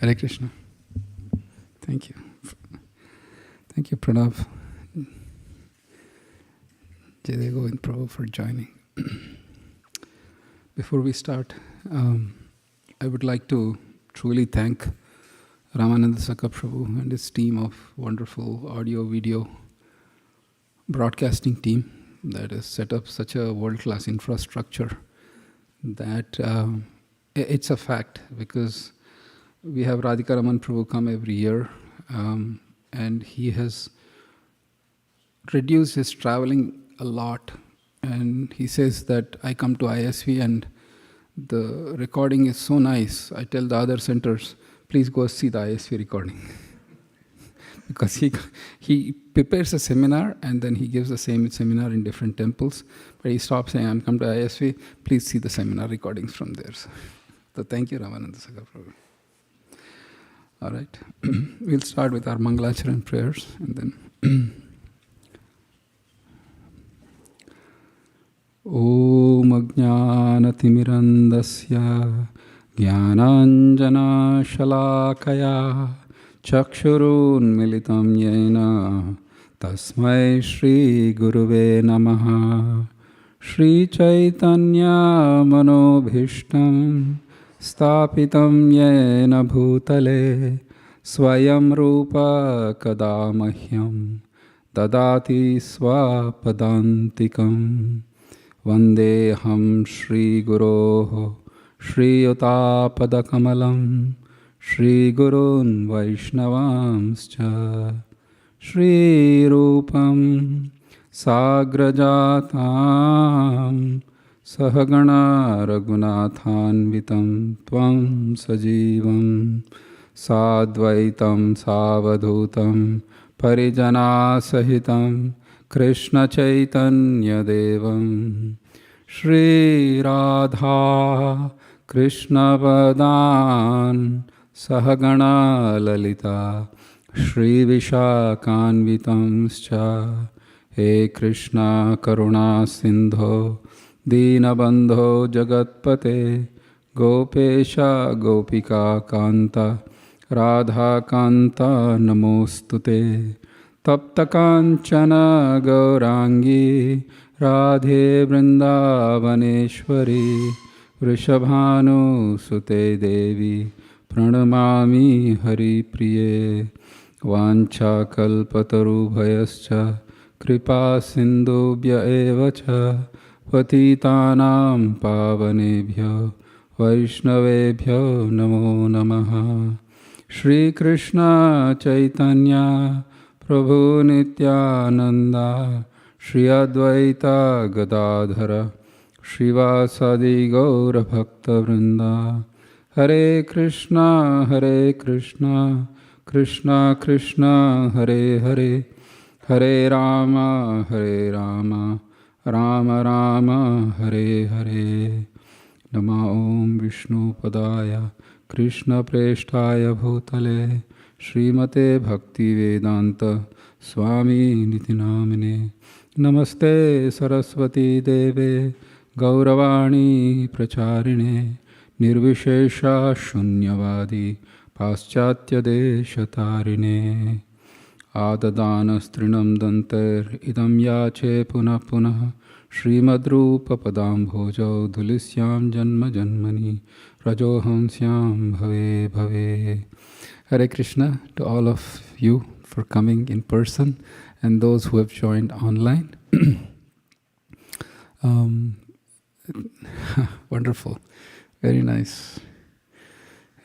Hare Krishna. Thank you. Thank you, Pranav. Jai Govind Prabhu for joining. Before we start, I would like to truly thank Ramananda Saka Prabhu and his team of wonderful audio video broadcasting team that has set up such a world-class infrastructure that it's a fact, because we have Radhika Raman Prabhu come every year, and he has reduced his traveling a lot, and he says that I come to ISV and the recording is so nice. I tell the other centers, please go see the ISV recording. Because he prepares a seminar and then he gives the same seminar in different temples, but he stops saying, I'm come to ISV, please see the seminar recordings from there. So thank you, Ramananda Saka Prabhu. All right, we'll start with our Mangalacharan prayers and then Om Ajnanaatimirandasya Jnananjana Shalakaya Chakshurun Militam Yena Tasmai Shri Guruve Namaha Shri Chaitanya Manobhishtam Stapitam Yena Bhutale Swayam Rupa Kadamahyam Dadati Swapadantikam Vandeham Shri Guroho Shri Utapadakkamalam Shri Gurun Vaishnavamscha Shri Rupam Sagrajatam Sahagana Raghunathanvitam Tvam Sajivam Sadvaitam Savadhutam Parijana Sahitam Krishna Chaitanya Devam Shri Radha Krishna Padan Sahagana Lalita Shri Vishakanvitamscha He Krishna Karuna Sindho Dinabandho Jagatpate Gopesha Gopika Kanta Radha Kanta Namostute Tapta Kanchana Gaurangi Radhe Vrindavaneshwari Vrishabhanu Sute Devi Pranamami Hari Priye Vancha Kalpatarubhayascha Kripa Sindhubhya Evacha Patitanam Pavanebhyo Vaishnavebhyo Namo Namaha Shri Krishna Chaitanya Prabhu Nityananda Shri Advaita Gadadhara Srivasadi Gaura Bhakta Vrinda Hare Krishna Krishna Krishna Hare Hare Hare Rama Rama Rama Hare Hare Nama Om Vishnu Padaya Krishna Preshtaya Bhutale Srimate Bhakti Vedanta Swami Niti Namine Namaste Saraswati Deve Gauravani Pracharine Nirvishesha Shunyavadi Paschatya Deshatarine Adadana Danter Idam Yache Punah Punah Srimadrupa Padam Bhojo Dhulisyam Janma Janmani Rajoham Syam Bhave Bhave. Hare Krishna to all of you for coming in person and those who have joined online. Wonderful. Very nice.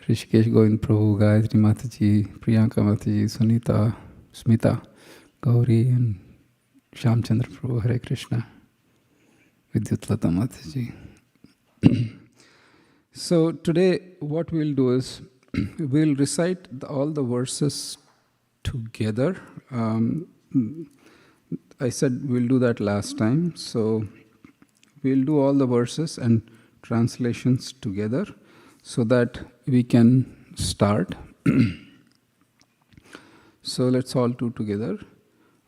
Rishikesh Govind Prabhu, Gayatri Mataji, Priyanka Mataji, Sunita, Smita, Gauri and Shamchandra Prabhu. Hare Krishna. Vidyutlata Mataji. So today what we'll do is we'll recite all the verses together. I said we'll do that last time. So we'll do all the verses and translations together so that we can start. So let's all do together.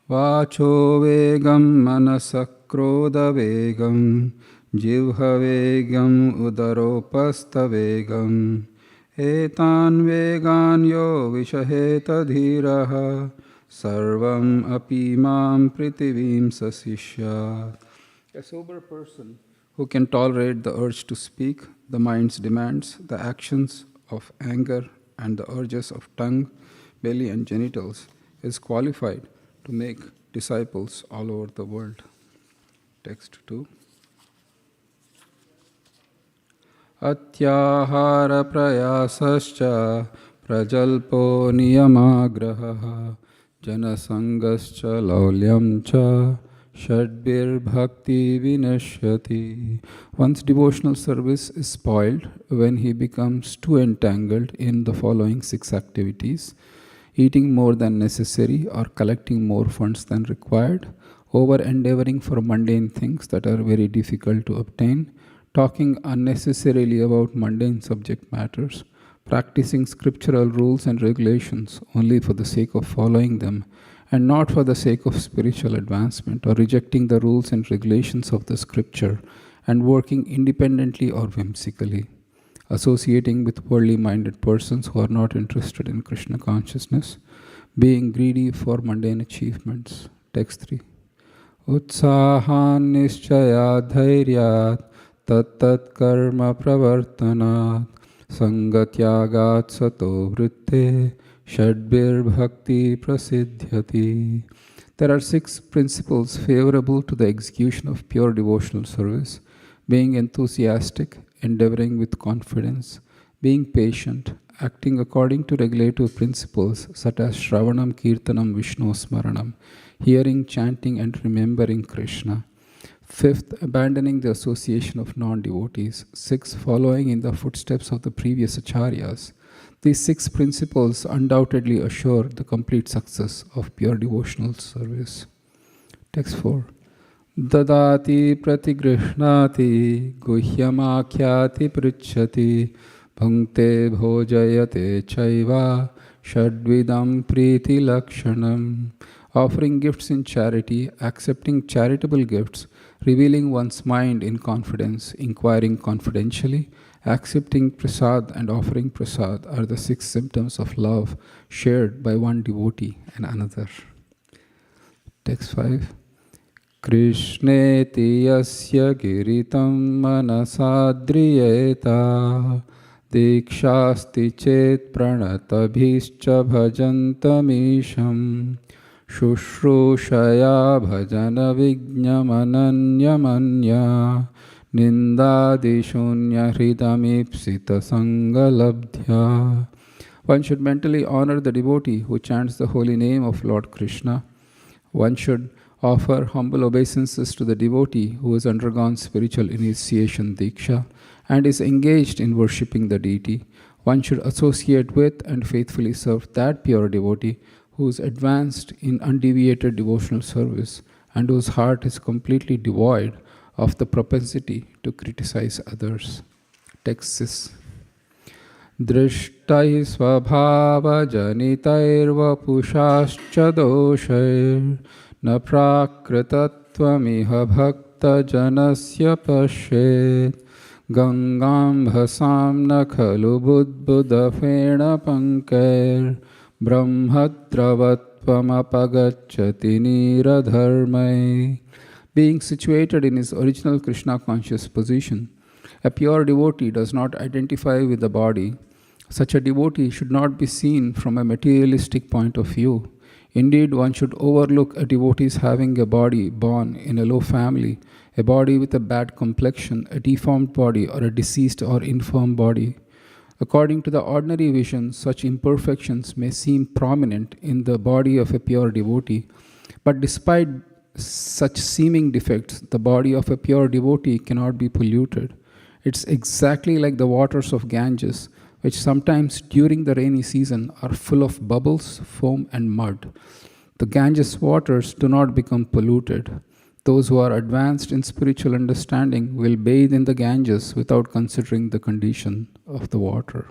Vacho vegam manasakroda vegam jivha vegam udaropasta vegam Etan vegan yo vishaheta dhiraha sarvam api mam pritivim sasishya. A sober person who can tolerate the urge to speak, the mind's demands, the actions of anger, and the urges of tongue, belly, and genitals is qualified to make disciples all over the world. Text 2. Atyahara prayasascha prajalpo niyamagraha janasangascha laulyamcha shadbir bhakti vinashyati. One's devotional service is spoiled when he becomes too entangled in the following 6 activities: eating more than necessary or collecting more funds than required, over endeavoring for mundane things that are very difficult to obtain, talking unnecessarily about mundane subject matters, practicing scriptural rules and regulations only for the sake of following them and not for the sake of spiritual advancement, or rejecting the rules and regulations of the scripture and working independently or whimsically, associating with worldly minded persons who are not interested in Krishna consciousness, being greedy for mundane achievements. Text 3. Utsahan nischayat dhairyat tat karma pravartanat sangatyagat sato vritte shadbir bhakti prasidhyati. There are 6 principles favorable to the execution of pure devotional service: being enthusiastic, endeavoring with confidence, being patient, acting according to regulative principles such as Shravanam, Kirtanam, Vishnu Smaranam, hearing, chanting, and remembering Krishna. 5th, abandoning the association of non-devotees. 6th, following in the footsteps of the previous acharyas. These 6 principles undoubtedly assure the complete success of pure devotional service. Text 4. Dadati pratigrihnati guhyamakhyati pritchati bhungte bhojayate chaiva shadvidam priti lakshanam. Offering gifts in charity, accepting charitable gifts, revealing one's mind in confidence, inquiring confidentially, accepting prasad and offering prasad are the 6 symptoms of love shared by one devotee and another. Text 5. Krishneti yasya giritam manasadriyeta dikshasti chet pranatabhischa bhajantamisham Shushrushaya bhajana vijnamananyamanya nindadishunya hridamipsita sangalabdhya. One should mentally honor the devotee who chants the holy name of Lord Krishna. One should offer humble obeisances to the devotee who has undergone spiritual initiation diksha and is engaged in worshipping the deity. One should associate with and faithfully serve that pure devotee who is advanced in undeviated devotional service and whose heart is completely devoid of the propensity to criticize others. Text 6. Drishtai svabhava janitairva pushascha doshair na prakritattvamiha bhakta janasya pashet gangam bhasam na khalu budbudafena pankair brahmadravattvamapagacchati niradharmai. Being situated in his original Krishna conscious position, a pure devotee does not identify with the body. Such a devotee should not be seen from a materialistic point of view. Indeed, one should overlook a devotee's having a body born in a low family, a body with a bad complexion, a deformed body, or a diseased or infirm body. According to the ordinary vision, such imperfections may seem prominent in the body of a pure devotee, but despite such seeming defects, the body of a pure devotee cannot be polluted. It's exactly like the waters of Ganges, which sometimes during the rainy season are full of bubbles, foam, and mud. The Ganges waters do not become polluted. Those who are advanced in spiritual understanding will bathe in the Ganges without considering the condition of the water.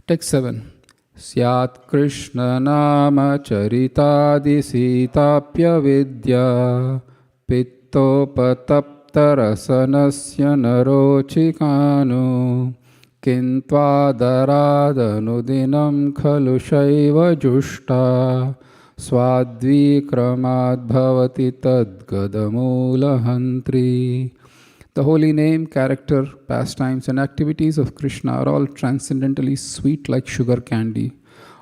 Text 7. Syat Krishna nama charitadi sitapya vidya pittopatapta rasanasya narochikanu किन्त्वादरादनुदिनं खलु शैव जुष्टा Swadvikramat bhavati tadgadamulahantri. The holy name, character, pastimes, and activities of Krishna are all transcendently sweet like sugar candy.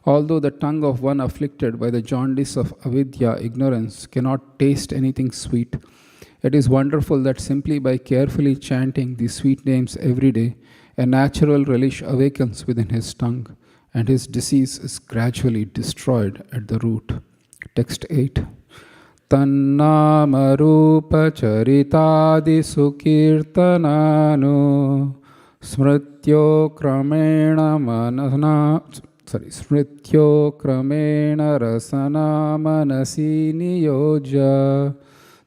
Although the tongue of one afflicted by the jaundice of avidya, ignorance, cannot taste anything sweet, it is wonderful that simply by carefully chanting these sweet names every day, a natural relish awakens within his tongue, and his disease is gradually destroyed at the root. Text 8. Tannama rupa charitadi sukirtananu smrityo kramena rasana manasi niyoja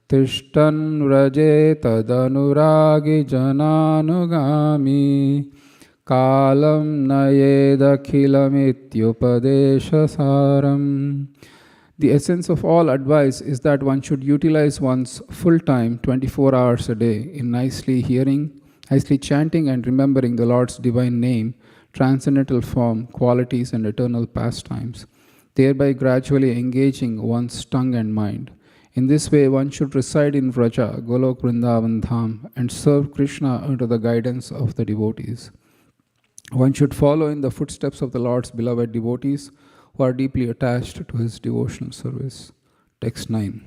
tishtan vraje tadanuragi jananugami kalam nayedakilamityupadeshasaram. The essence of all advice is that one should utilize one's full time, 24 hours a day, in nicely chanting and remembering the Lord's divine name, transcendental form, qualities, and eternal pastimes, thereby gradually engaging one's tongue and mind. In this way, one should reside in Vraja, Golok Vrindavan Dham, and serve Krishna under the guidance of the devotees. One should follow in the footsteps of the Lord's beloved devotees, who are deeply attached to his devotional service. Text 9.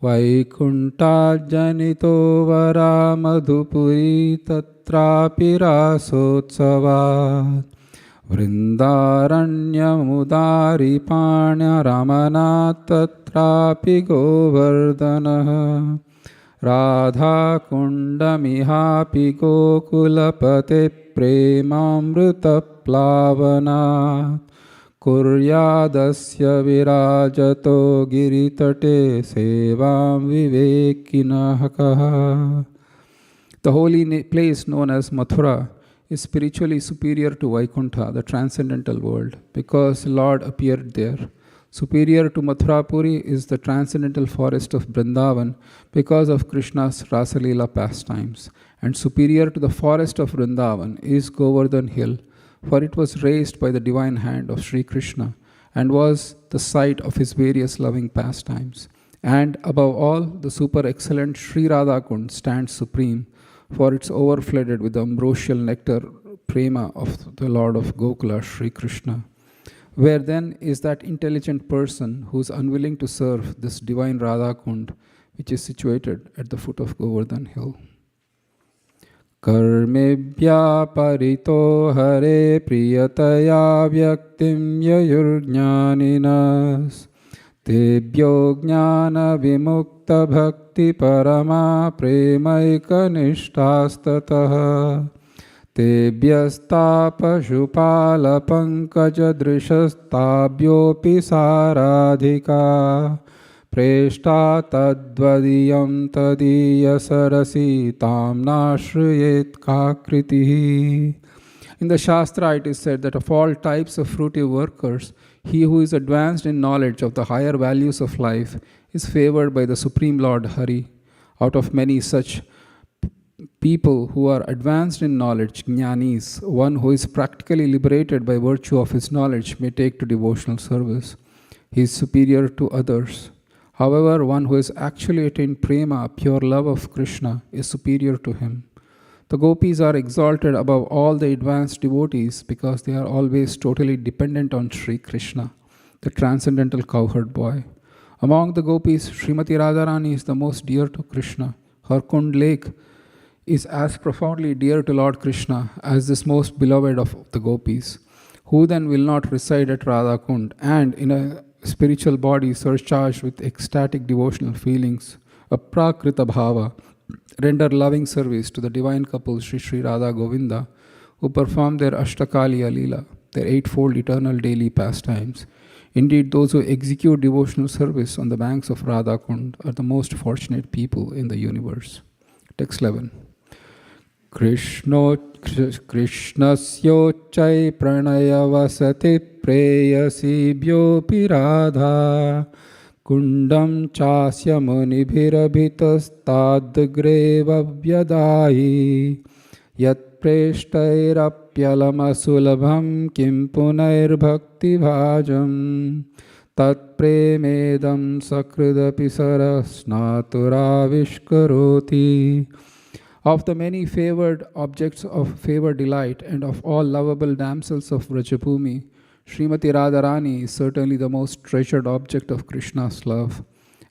Vaikunta janito vara madhupuri tatrapi rasotsavat vrindaranya mudari panya ramana tatrapi govardhana Radha kundamihapi gokulapate premamrita plavana kuryadasya virajato giritate sevam vivekinahakaha. The holy place known as Mathura is spiritually superior to Vaikuntha, the transcendental world, because Lord appeared there. Superior to Mathurapuri is the transcendental forest of Vrindavan because of Krishna's Rasalila pastimes. And superior to the forest of Vrindavan is Govardhan Hill, for it was raised by the divine hand of Sri Krishna and was the site of his various loving pastimes. And above all, the super excellent Sri Radha Kund stands supreme, for it's overflooded with the ambrosial nectar prema of the Lord of Gokula, Sri Krishna. Where then is that intelligent person who is unwilling to serve this divine Radha Kund, which is situated at the foot of Govardhan Hill? Karmebhya parito hare priyataya vyaktim yayurjnaninas tebhyo jnana vimukta bhakti parama premaika nishtastataha Tebhyastapashupala pankajadrishastaabhyopi saradhika preshta tadvadiyam tadiya sarasi tamnashriyet kakritihi. In the Shastra it is said that of all types of fruitive workers, he who is advanced in knowledge of the higher values of life is favored by the Supreme Lord Hari. Out of many such people who are advanced in knowledge, jnanis, one who is practically liberated by virtue of his knowledge may take to devotional service. He is superior to others. However, one who has actually attained prema, pure love of Krishna, is superior to him. The gopis are exalted above all the advanced devotees because they are always totally dependent on Sri Krishna, the transcendental cowherd boy. Among the gopis, Srimati Radharani is the most dear to Krishna. Her Kund lake is as profoundly dear to Lord Krishna as this most beloved of the gopis. Who then will not reside at Radha Kund and in a spiritual body surcharged with ecstatic devotional feelings, a prakrita bhava, render loving service to the divine couple Sri Sri Radha Govinda, who perform their Ashtakaliya Leela, their eightfold eternal daily pastimes. Indeed, those who execute devotional service on the banks of Radha Kund are the most fortunate people in the universe. Text 11. Krishnasyochai pranaya vasati preyasi bhyopi radha Kundam chasya munibhirabhitastadgreva vyadahi yat preshtairapyalamasulabham kim punair bhakti bhajam tat premedam sakridapi sarasnaturaviskaroti. Of the many favored objects of favor delight and of all lovable damsels of Vrajabhumi, Srimati Radharani is certainly the most treasured object of Krishna's love,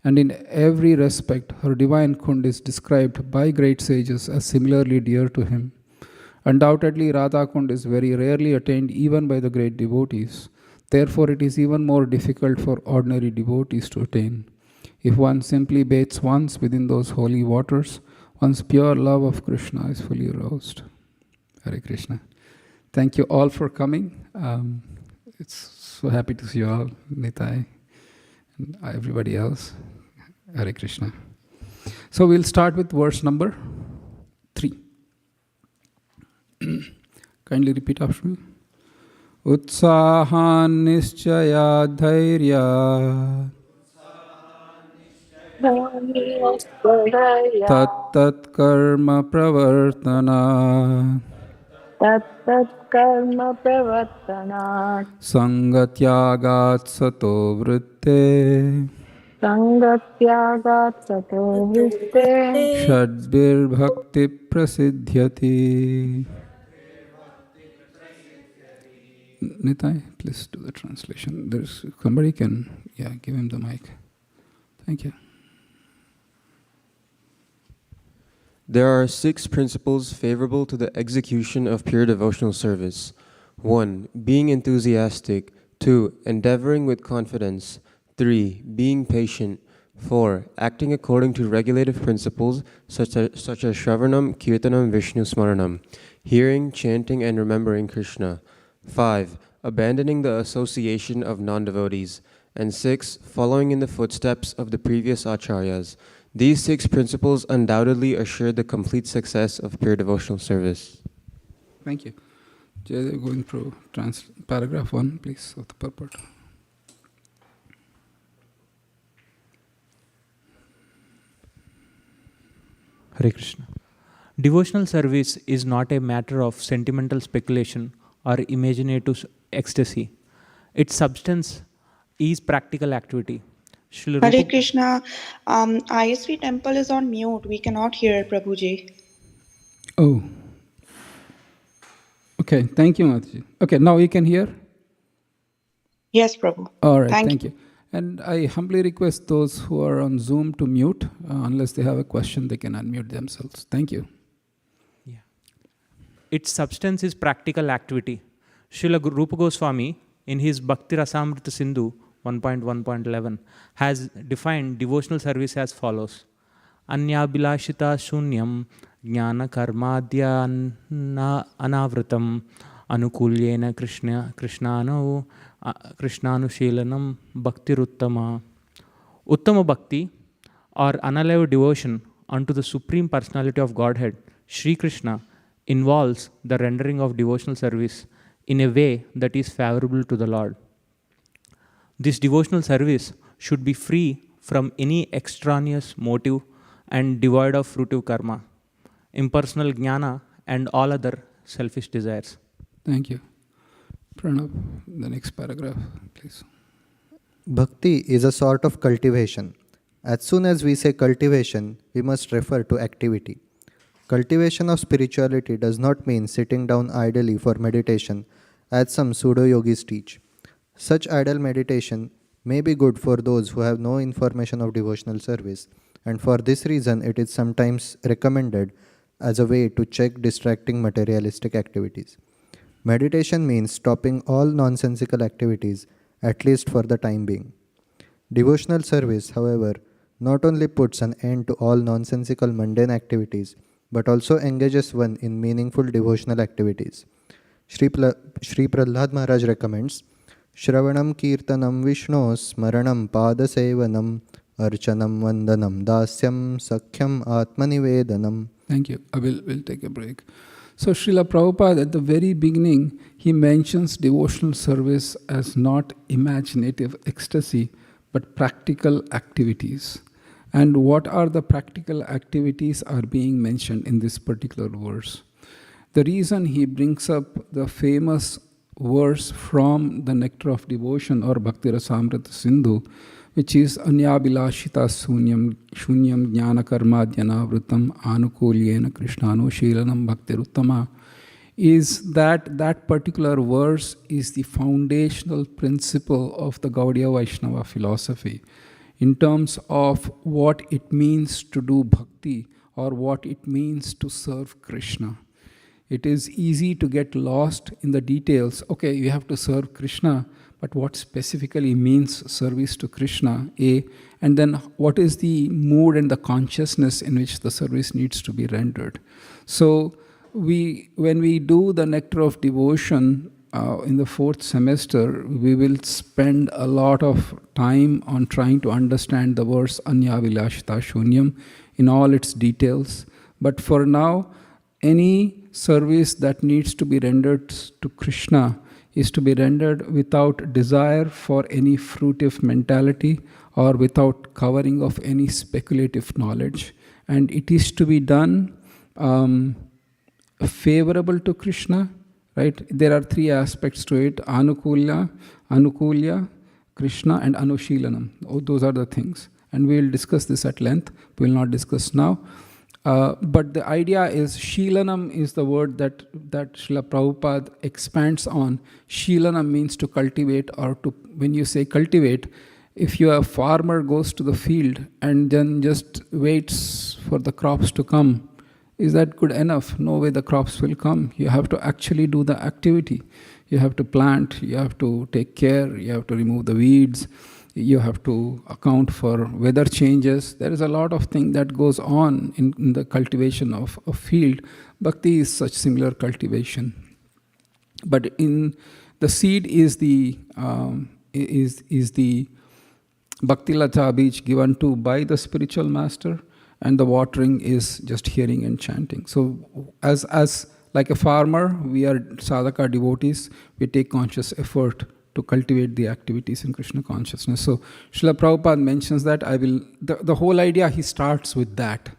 and in every respect her divine Kund is described by great sages as similarly dear to him. Undoubtedly, Radha Kund is very rarely attained even by the great devotees. Therefore, it is even more difficult for ordinary devotees to attain. If one simply bathes once within those holy waters, one's pure love of Krishna is fully aroused. Hare Krishna. Thank you all for coming. It's so happy to see you all, Nitai, and everybody else. Hare Krishna. So we'll start with verse number 3. Kindly repeat after me. Utsahan nischaya dhairya tat tat karma pravartana Tat karma pravartanat sangatyagat sato vritte sangatyagat sato vritte shadbir bhakti prasidhyati. Nitai, please do the translation. There's somebody can, give him the mic. Thank you. There are 6 principles favorable to the execution of pure devotional service. 1. Being enthusiastic. 2. Endeavoring with confidence. 3. Being patient. 4. Acting according to regulative principles such as Shravanam, Kirtanam, Vishnu Smaranam. Hearing, chanting, and remembering Krishna. 5. Abandoning the association of non-devotees. And 6. Following in the footsteps of the previous acharyas. These 6 principles undoubtedly assure the complete success of pure devotional service. Thank you. Jay, going through paragraph 1, please, of the purport. Hare Krishna. Devotional service is not a matter of sentimental speculation or imaginative ecstasy. Its substance is practical activity. Hare Krishna, ISV temple is on mute. We cannot hear Prabhuji. Oh. Okay, thank you, Mataji. Okay, now you can hear? Yes, Prabhu. All right, thank you. And I humbly request those who are on Zoom to mute. Unless they have a question, they can unmute themselves. Thank you. Yeah. Its substance is practical activity. Srila Rupa Goswami, in his Bhakti Rasamrita Sindhu 1.1.11, has defined devotional service as follows. Anyabhilashita shunyam jnana karmadya anavritam anukulyena krishnanushelanam bhaktiruttama. Uttama bhakti, or unalloyed devotion unto the Supreme Personality of Godhead, Sri Krishna, involves the rendering of devotional service in a way that is favorable to the Lord. This devotional service should be free from any extraneous motive and devoid of fruitive karma, impersonal jnana, and all other selfish desires. Thank you. Pranab, the next paragraph, please. Bhakti is a sort of cultivation. As soon as we say cultivation, we must refer to activity. Cultivation of spirituality does not mean sitting down idly for meditation, as some pseudo-yogis teach. Such idle meditation may be good for those who have no information of devotional service, and for this reason it is sometimes recommended as a way to check distracting materialistic activities. Meditation means stopping all nonsensical activities, at least for the time being. Devotional service, however, not only puts an end to all nonsensical mundane activities, but also engages one in meaningful devotional activities. Sri Prahlad Maharaj recommends Shravanam Kirtanam Vishno Smaranam Padasevanam Archanam Vandanam Dasyam Sakhyam Atmanivedanam. Thank you. We'll take a break. So Srila Prabhupada, at the very beginning, he mentions devotional service as not imaginative ecstasy, but practical activities. And what are the practical activities are being mentioned in this particular verse? The reason he brings up the famous verse from the Nectar of Devotion or Bhakti Rasamrita Sindhu, which is Anyabilashita Sunyam Jnana Karma Dhyanavritam Anukulyena Krishnano Shilanam Bhakti Ruttama, is that that particular verse is the foundational principle of the Gaudiya Vaishnava philosophy in terms of what it means to do bhakti or what it means to serve Krishna. It is easy to get lost in the details. Okay, you have to serve Krishna, but what specifically means service to Krishna, A, and then what is the mood and the consciousness in which the service needs to be rendered. So when we do the Nectar of Devotion in the 4th semester, we will spend a lot of time on trying to understand the verse Anya Vilashita Shunyam in all its details. But for now, any service that needs to be rendered to Krishna is to be rendered without desire for any fruitive mentality or without covering of any speculative knowledge. And it is to be done favorable to Krishna, right? There are 3 aspects to it: Anukulya, Krishna, and Anushilanam. Oh, those are the things. And we will discuss this at length. We will not discuss now. But the idea is, Shilanam is the word that Srila Prabhupada expands on. Shilanam means to cultivate, or to, when you say cultivate, if a farmer goes to the field and then just waits for the crops to come, is that good enough? No way the crops will come. You have to actually do the activity. You have to plant, you have to take care, you have to remove the weeds, you have to account for weather changes. There is a lot of thing that goes on in the cultivation of a field. Bhakti is such similar cultivation. But in the seed is the Bhakti Lata Beach given to by the spiritual master, and the watering is just hearing and chanting. So as like a farmer, we are sadhaka devotees, we take conscious effort to cultivate the activities in Krishna consciousness. So Srila Prabhupada mentions that. The whole idea, he starts with that.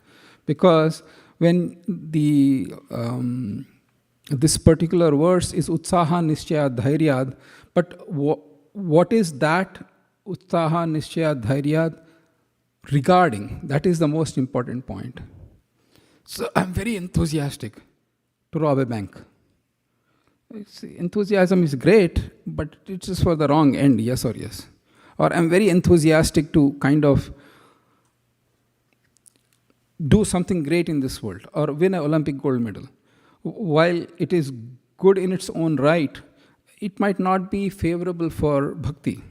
Because when this particular verse is Utsaha Nishchaya Dhairyad, but what is that Utsaha Nishchaya Dhairyad regarding? That is the most important point. So I'm very enthusiastic to rob a bank. Enthusiasm is great, but it's just for the wrong end, yes or yes. Or I'm very enthusiastic to kind of do something great in this world, or win an Olympic gold medal. While it is good in its own right, it might not be favorable for bhakti.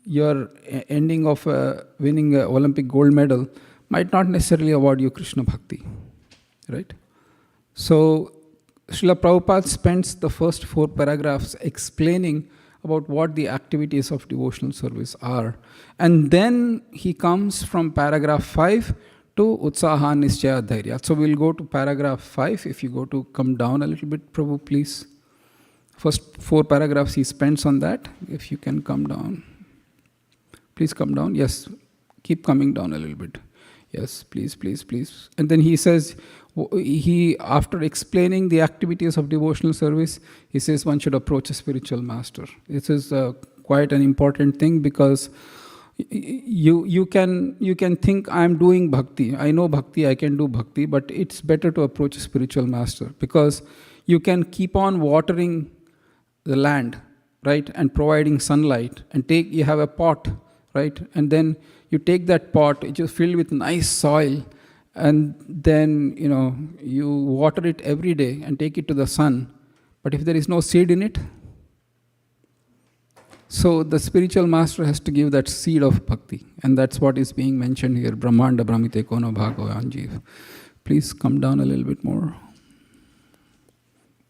Your ending of winning an Olympic gold medal might not necessarily award you Krishna bhakti, right? So Srila Prabhupada spends the first 4 paragraphs explaining about what the activities of devotional service are. And then he comes from paragraph 5 to Utsaha Nishchaya Dhairya. So we'll go to paragraph 5. If you come down a little bit, Prabhu, please. First 4 paragraphs he spends on that. If you can come down. Please come down. Yes, keep coming down a little bit. Yes, please, please, please. And then he says, after explaining the activities of devotional service, he says one should approach a spiritual master. This is quite an important thing, because you can think, I'm doing bhakti, I know bhakti, I can do bhakti, but it's better to approach a spiritual master, because you can keep on watering the land, right, and providing sunlight, and you have a pot, right, and then you take that pot, which is filled with nice soil, and then you water it every day and take it to the sun. But if there is no seed in it, so the spiritual master has to give that seed of bhakti, and that's what is being mentioned here. Brahmanda Brahmite Kono Bhago Anjiv. Please come down a little bit more.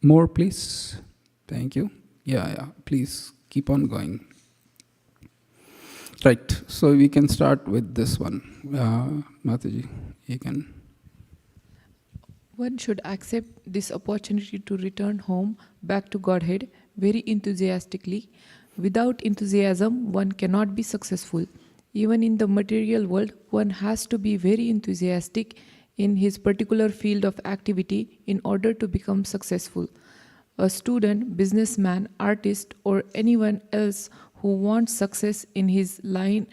More, please. Thank you. Yeah. Please keep on going. Right. So we can start with this one. Mataji, you can. One should accept this opportunity to return home back to Godhead very enthusiastically. Without enthusiasm, one cannot be successful. Even in the material world, one has to be very enthusiastic in his particular field of activity in order to become successful. A student, businessman, artist, or anyone else who wants success in his line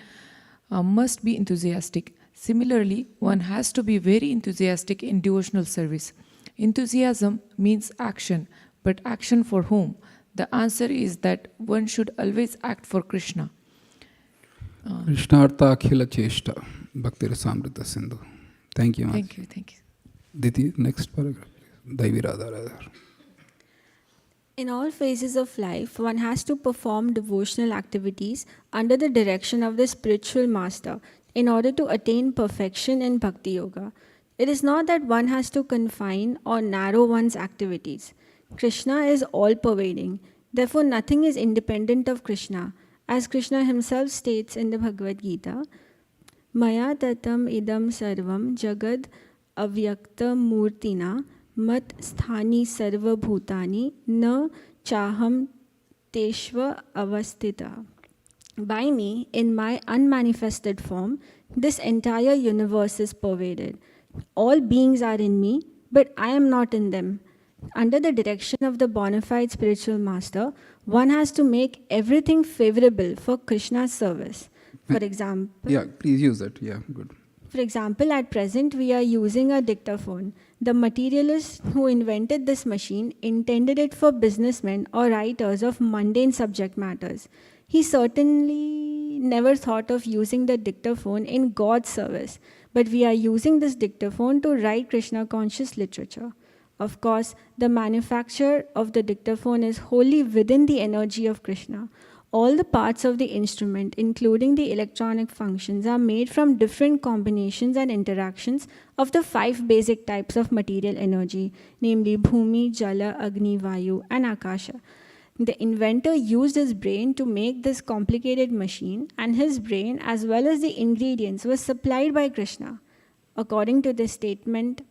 must be enthusiastic. Similarly, one has to be very enthusiastic in devotional service. Enthusiasm means action, but action for whom? The answer is that one should always act for Krishna. Krishnartha Akhila Cheshta Bhakti Rasamrita Sindhu. Thank you, Thank you, thank you. Diti, next paragraph. Daivi Radha Radha. In all phases of life, one has to perform devotional activities under the direction of the spiritual master in order to attain perfection in Bhakti Yoga. It is not that one has to confine or narrow one's activities. Krishna is all-pervading. Therefore, nothing is independent of Krishna. As Krishna himself states in the Bhagavad Gita, Maya tatam idam sarvam jagad avyakta murtina mat sthani sarva bhutani na chaham teshva avastita. By me, in my unmanifested form, this entire universe is pervaded. All beings are in me, but I am not in them. Under the direction of the bona fide spiritual master, one has to make everything favorable for Krishna's service. For example, Yeah, please use that. Yeah, good. For example, at present we are using a dictaphone. The materialist who invented this machine intended it for businessmen or writers of mundane subject matters. He certainly never thought of using the dictaphone in God's service, but we are using this dictaphone to write Krishna conscious literature. Of course, the manufacture of the dictaphone is wholly within the energy of Krishna. All the parts of the instrument, including the electronic functions, are made from different combinations and interactions of the 5 basic types of material energy, namely Bhumi, Jala, Agni, Vayu, and Akasha. The inventor used his brain to make this complicated machine, and his brain, as well as the ingredients, was supplied by Krishna. According to the statement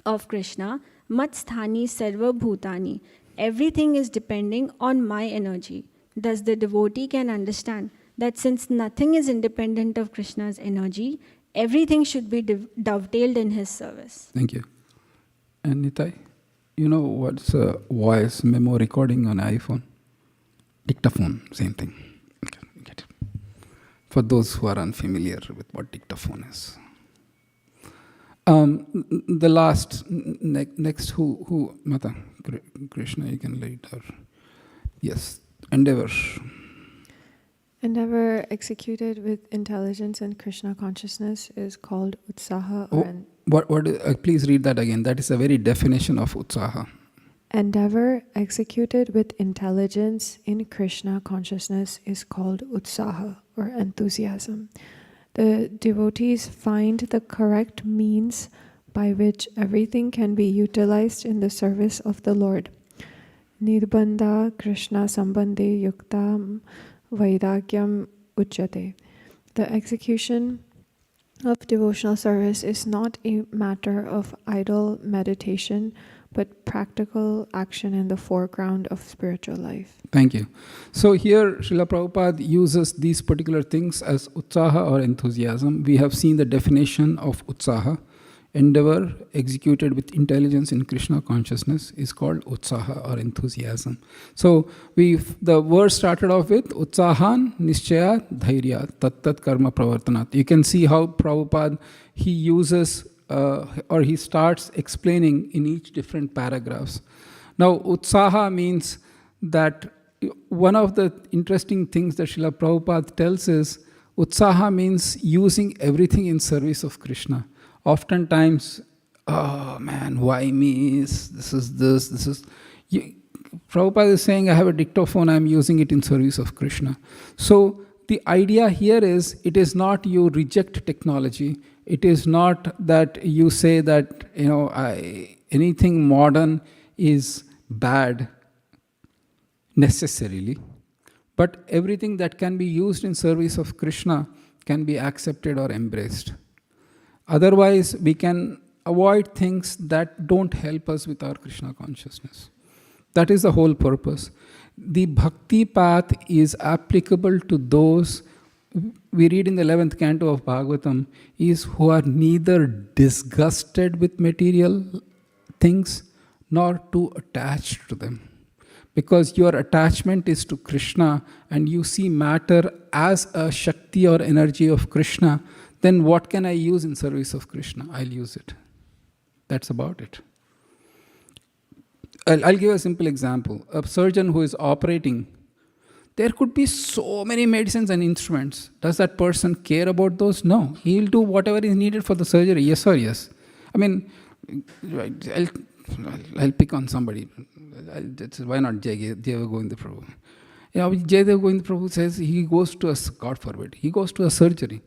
of Krishna, Mat sthani sarva bhutani, everything is depending on my energy. Thus, the devotee can understand that since nothing is independent of Krishna's energy, everything should be dovetailed in his service. Thank you. And Nitai, you know what's a voice memo recording on iPhone? Dictaphone, same thing. Okay, get it. For those who are unfamiliar with what dictaphone is. The last, next, who, Mata, Krishna, you can lead her. Yes, endeavor. Endeavor executed with intelligence and Krishna consciousness is called utsaha. Please read that again. That is a very definition of utsaha. Endeavor executed with intelligence in Krishna consciousness is called utsaha, or enthusiasm. The devotees find the correct means by which everything can be utilized in the service of the Lord. Nirbandha Krishna sambandhe yuktam vaidagyam uchyate. The execution of devotional service is not a matter of idle meditation, but practical action in the foreground of spiritual life. Thank you. So here Srila Prabhupada uses these particular things as utsaha or enthusiasm. We have seen the definition of utsaha. Endeavor executed with intelligence in Krishna consciousness is called utsaha or enthusiasm. So the verse started off with utsahan nischaya dhairya tat karma pravartanat. You can see how Prabhupada, he uses or he starts explaining in each different paragraphs. Now utsaha means that one of the interesting things that Srila Prabhupada tells is utsaha means using everything in service of Krishna. Oftentimes, oh man, why me? This is... Prabhupada is saying, I have a dictaphone, I am using it in service of Krishna. So the idea here is, it is not you reject technology. It is not that you say that, anything modern is bad necessarily. But everything that can be used in service of Krishna can be accepted or embraced. Otherwise, we can avoid things that don't help us with our Krishna consciousness. That is the whole purpose. The bhakti path is applicable to those we read in the 11th canto of Bhagavatam is who are neither disgusted with material things nor too attached to them. Because your attachment is to Krishna and you see matter as a Shakti or energy of Krishna, then what can I use in service of Krishna? I'll use it. That's about it. I'll give a simple example. A surgeon who is operating, there could be so many medicines and instruments. Does that person care about those? No. He'll do whatever is needed for the surgery, yes or yes. I mean, I'll pick on somebody. Why not Jayadeva Govinda Prabhu? Jayadeva Govinda Prabhu says he goes to God forbid, he goes to a surgery.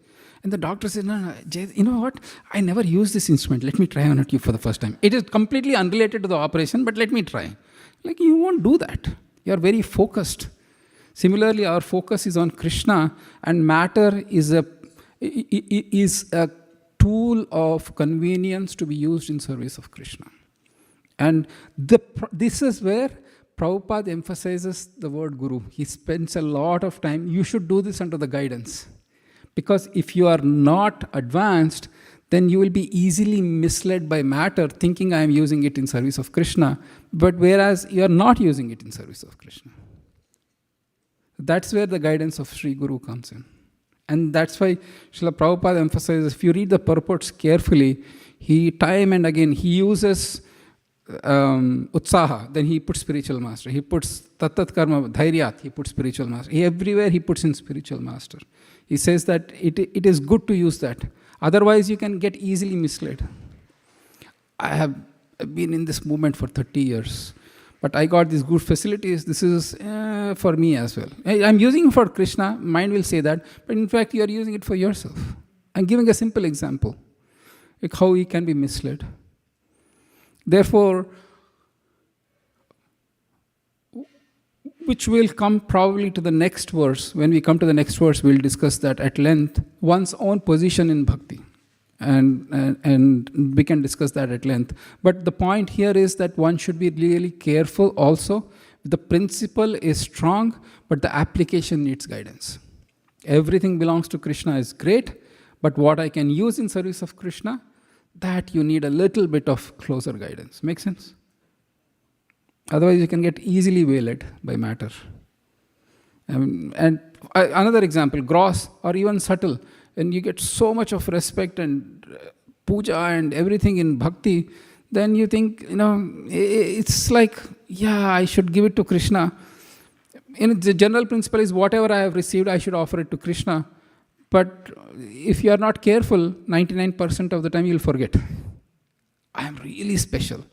And the doctor says, no, you know what? I never used this instrument. Let me try on it for the first time. It is completely unrelated to the operation, but let me try. Like, you won't do that. You are very focused. Similarly, our focus is on Krishna, and matter is a tool of convenience to be used in service of Krishna. And this is where Prabhupada emphasizes the word guru. He spends a lot of time. You should do this under the guidance. Because if you are not advanced, then you will be easily misled by matter, thinking I am using it in service of Krishna, but whereas you are not using it in service of Krishna. That's where the guidance of Sri Guru comes in. And that's why Srila Prabhupada emphasizes, if you read the purports carefully, he time and again, he uses utsaha, then he puts spiritual master. He puts tattat karma, dhairyat, he puts spiritual master. Everywhere he puts in spiritual master. He says that it is good to use that. Otherwise, you can get easily misled. I have been in this movement for 30 years, but I got these good facilities. This is for me as well. I'm using it for Krishna. Mind will say that, but in fact, you are using it for yourself. I'm giving a simple example, like how we can be misled. Therefore, which will come probably to the next verse. When we come to the next verse, we'll discuss that at length, one's own position in bhakti. And we can discuss that at length. But the point here is that one should be really careful also. The principle is strong, but the application needs guidance. Everything belongs to Krishna is great, but what I can use in service of Krishna, that you need a little bit of closer guidance. Make sense? Otherwise, you can get easily waylaid by matter. And another example, gross or even subtle, when you get so much of respect and puja and everything in bhakti, then you think, it's like, I should give it to Krishna. The general principle is whatever I have received, I should offer it to Krishna. But if you are not careful, 99% of the time you'll forget. I am really special.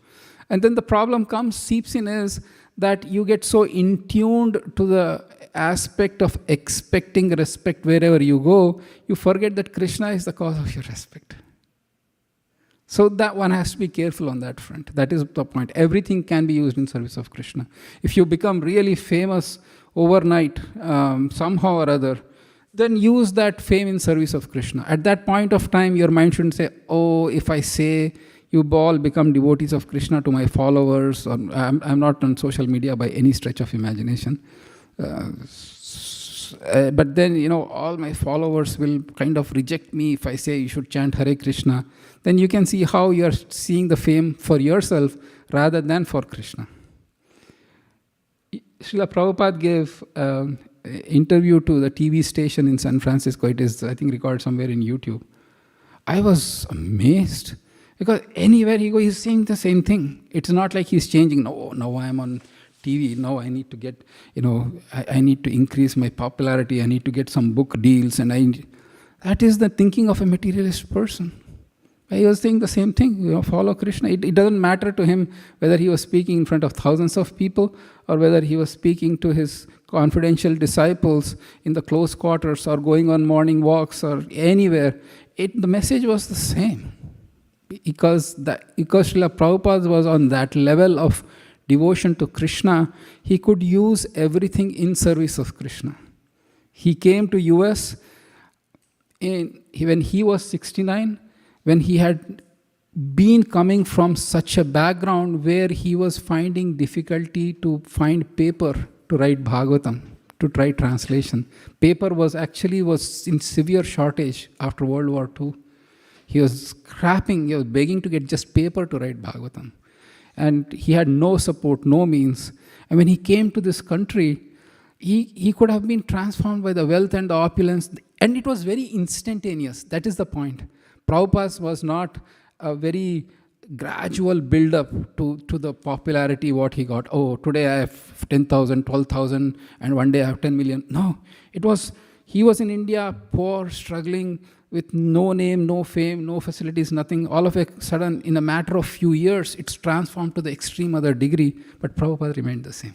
And then the problem seeps in is that you get so in-tuned to the aspect of expecting respect wherever you go, you forget that Krishna is the cause of your respect. So that one has to be careful on that front. That is the point. Everything can be used in service of Krishna. If you become really famous overnight, somehow or other, then use that fame in service of Krishna. At that point of time, your mind shouldn't say, if I say you all become devotees of Krishna to my followers, or I'm not on social media by any stretch of imagination. But then, all my followers will kind of reject me if I say you should chant Hare Krishna. Then you can see how you're seeing the fame for yourself rather than for Krishna. Srila Prabhupada gave an interview to the TV station in San Francisco. It is, I think, recorded somewhere in YouTube. I was amazed. Because anywhere he goes, he's saying the same thing. It's not like he's changing. No, now I'm on TV. Now I need to get, I need to increase my popularity. I need to get some book deals. That is the thinking of a materialist person. He was saying the same thing, follow Krishna. It doesn't matter to him whether he was speaking in front of thousands of people or whether he was speaking to his confidential disciples in the close quarters or going on morning walks or anywhere. The message was the same. Because Srila Prabhupada was on that level of devotion to Krishna, he could use everything in service of Krishna. He came to US when he was 69, when he had been coming from such a background where he was finding difficulty to find paper to write Bhagavatam, to try translation. Paper was in severe shortage after World War II. He was he was begging to get just paper to write Bhagavatam. And he had no support, no means. And when he came to this country, he could have been transformed by the wealth and the opulence. And it was very instantaneous. That is the point. Prabhupada's was not a very gradual build-up to the popularity what he got. Oh, today I have 10,000, 12,000, and one day I have 10 million. No, he was in India, poor, struggling, with no name, no fame, no facilities, nothing. All of a sudden, in a matter of few years, it's transformed to the extreme other degree, but Prabhupada remained the same.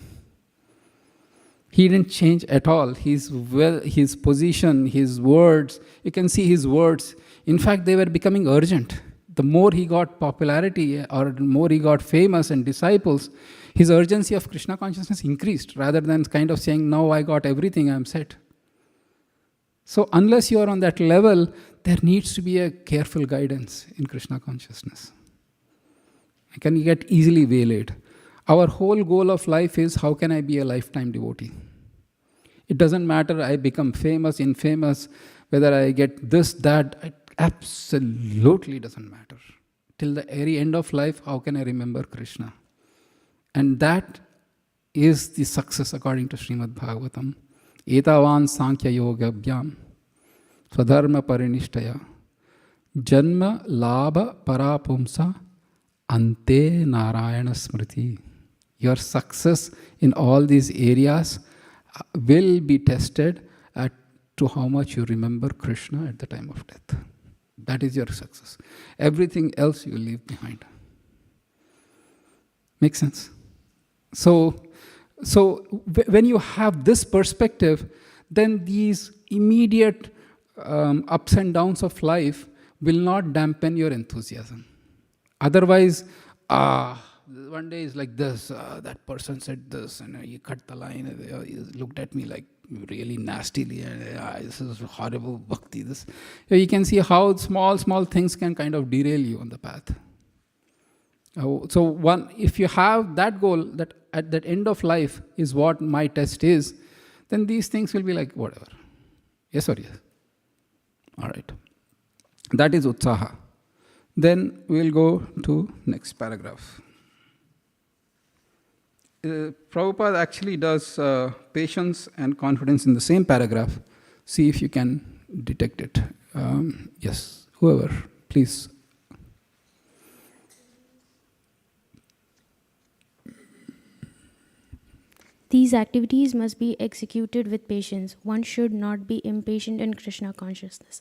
He didn't change at all. His position, his words, you can see his words. In fact, they were becoming urgent. The more he got popularity or the more he got famous and disciples, his urgency of Krishna consciousness increased rather than kind of saying, now I got everything, I'm set. So unless you are on that level, there needs to be a careful guidance in Krishna consciousness. You can get easily waylaid. Our whole goal of life is, how can I be a lifetime devotee? It doesn't matter I become famous, infamous, whether I get this, that, it absolutely doesn't matter. Till the very end of life, how can I remember Krishna? And that is the success according to Srimad Bhagavatam. Etavan Sankhya Yoga Bhyam Swadharma Parinishtaya Janma Labha Parapumsa Ante Narayana Smriti. Your success in all these areas will be tested to how much you remember Krishna at the time of death. That is your success. Everything else you will leave behind. Make sense? So when you have this perspective, then these immediate ups and downs of life will not dampen your enthusiasm. Otherwise, one day is like this, that person said this, and you cut the line, and he looked at me like really nastily, and this is horrible bhakti. This, you can see how small things can kind of derail you on the path. So if you have that goal, that at that end of life is what my test is, then these things will be like whatever. Yes or yes? All right. That is Utsaha. Then we'll go to next paragraph. Prabhupada actually does patience and confidence in the same paragraph. See if you can detect it. Yes, whoever, please. These activities must be executed with patience. One should not be impatient in Krishna consciousness.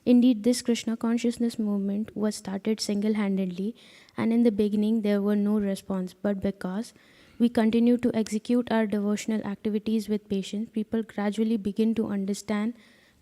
Indeed, this Krishna consciousness movement was started single-handedly, and in the beginning there were no response. But because we continue to execute our devotional activities with patience, people gradually begin to understand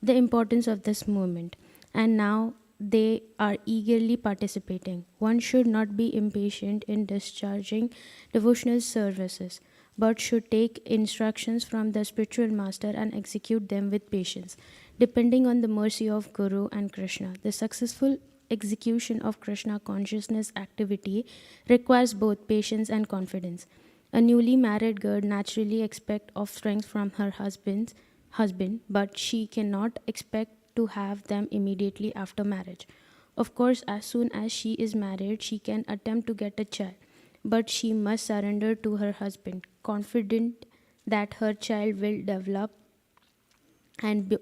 the importance of this movement, and now they are eagerly participating. One should not be impatient in discharging devotional services, but should take instructions from the spiritual master and execute them with patience, depending on the mercy of Guru and Krishna. The successful execution of Krishna consciousness activity requires both patience and confidence. A newly married girl naturally expects offspring from her husband, but she cannot expect to have them immediately after marriage. Of course, as soon as she is married, she can attempt to get a child, but she must surrender to her husband, confident that her child will develop and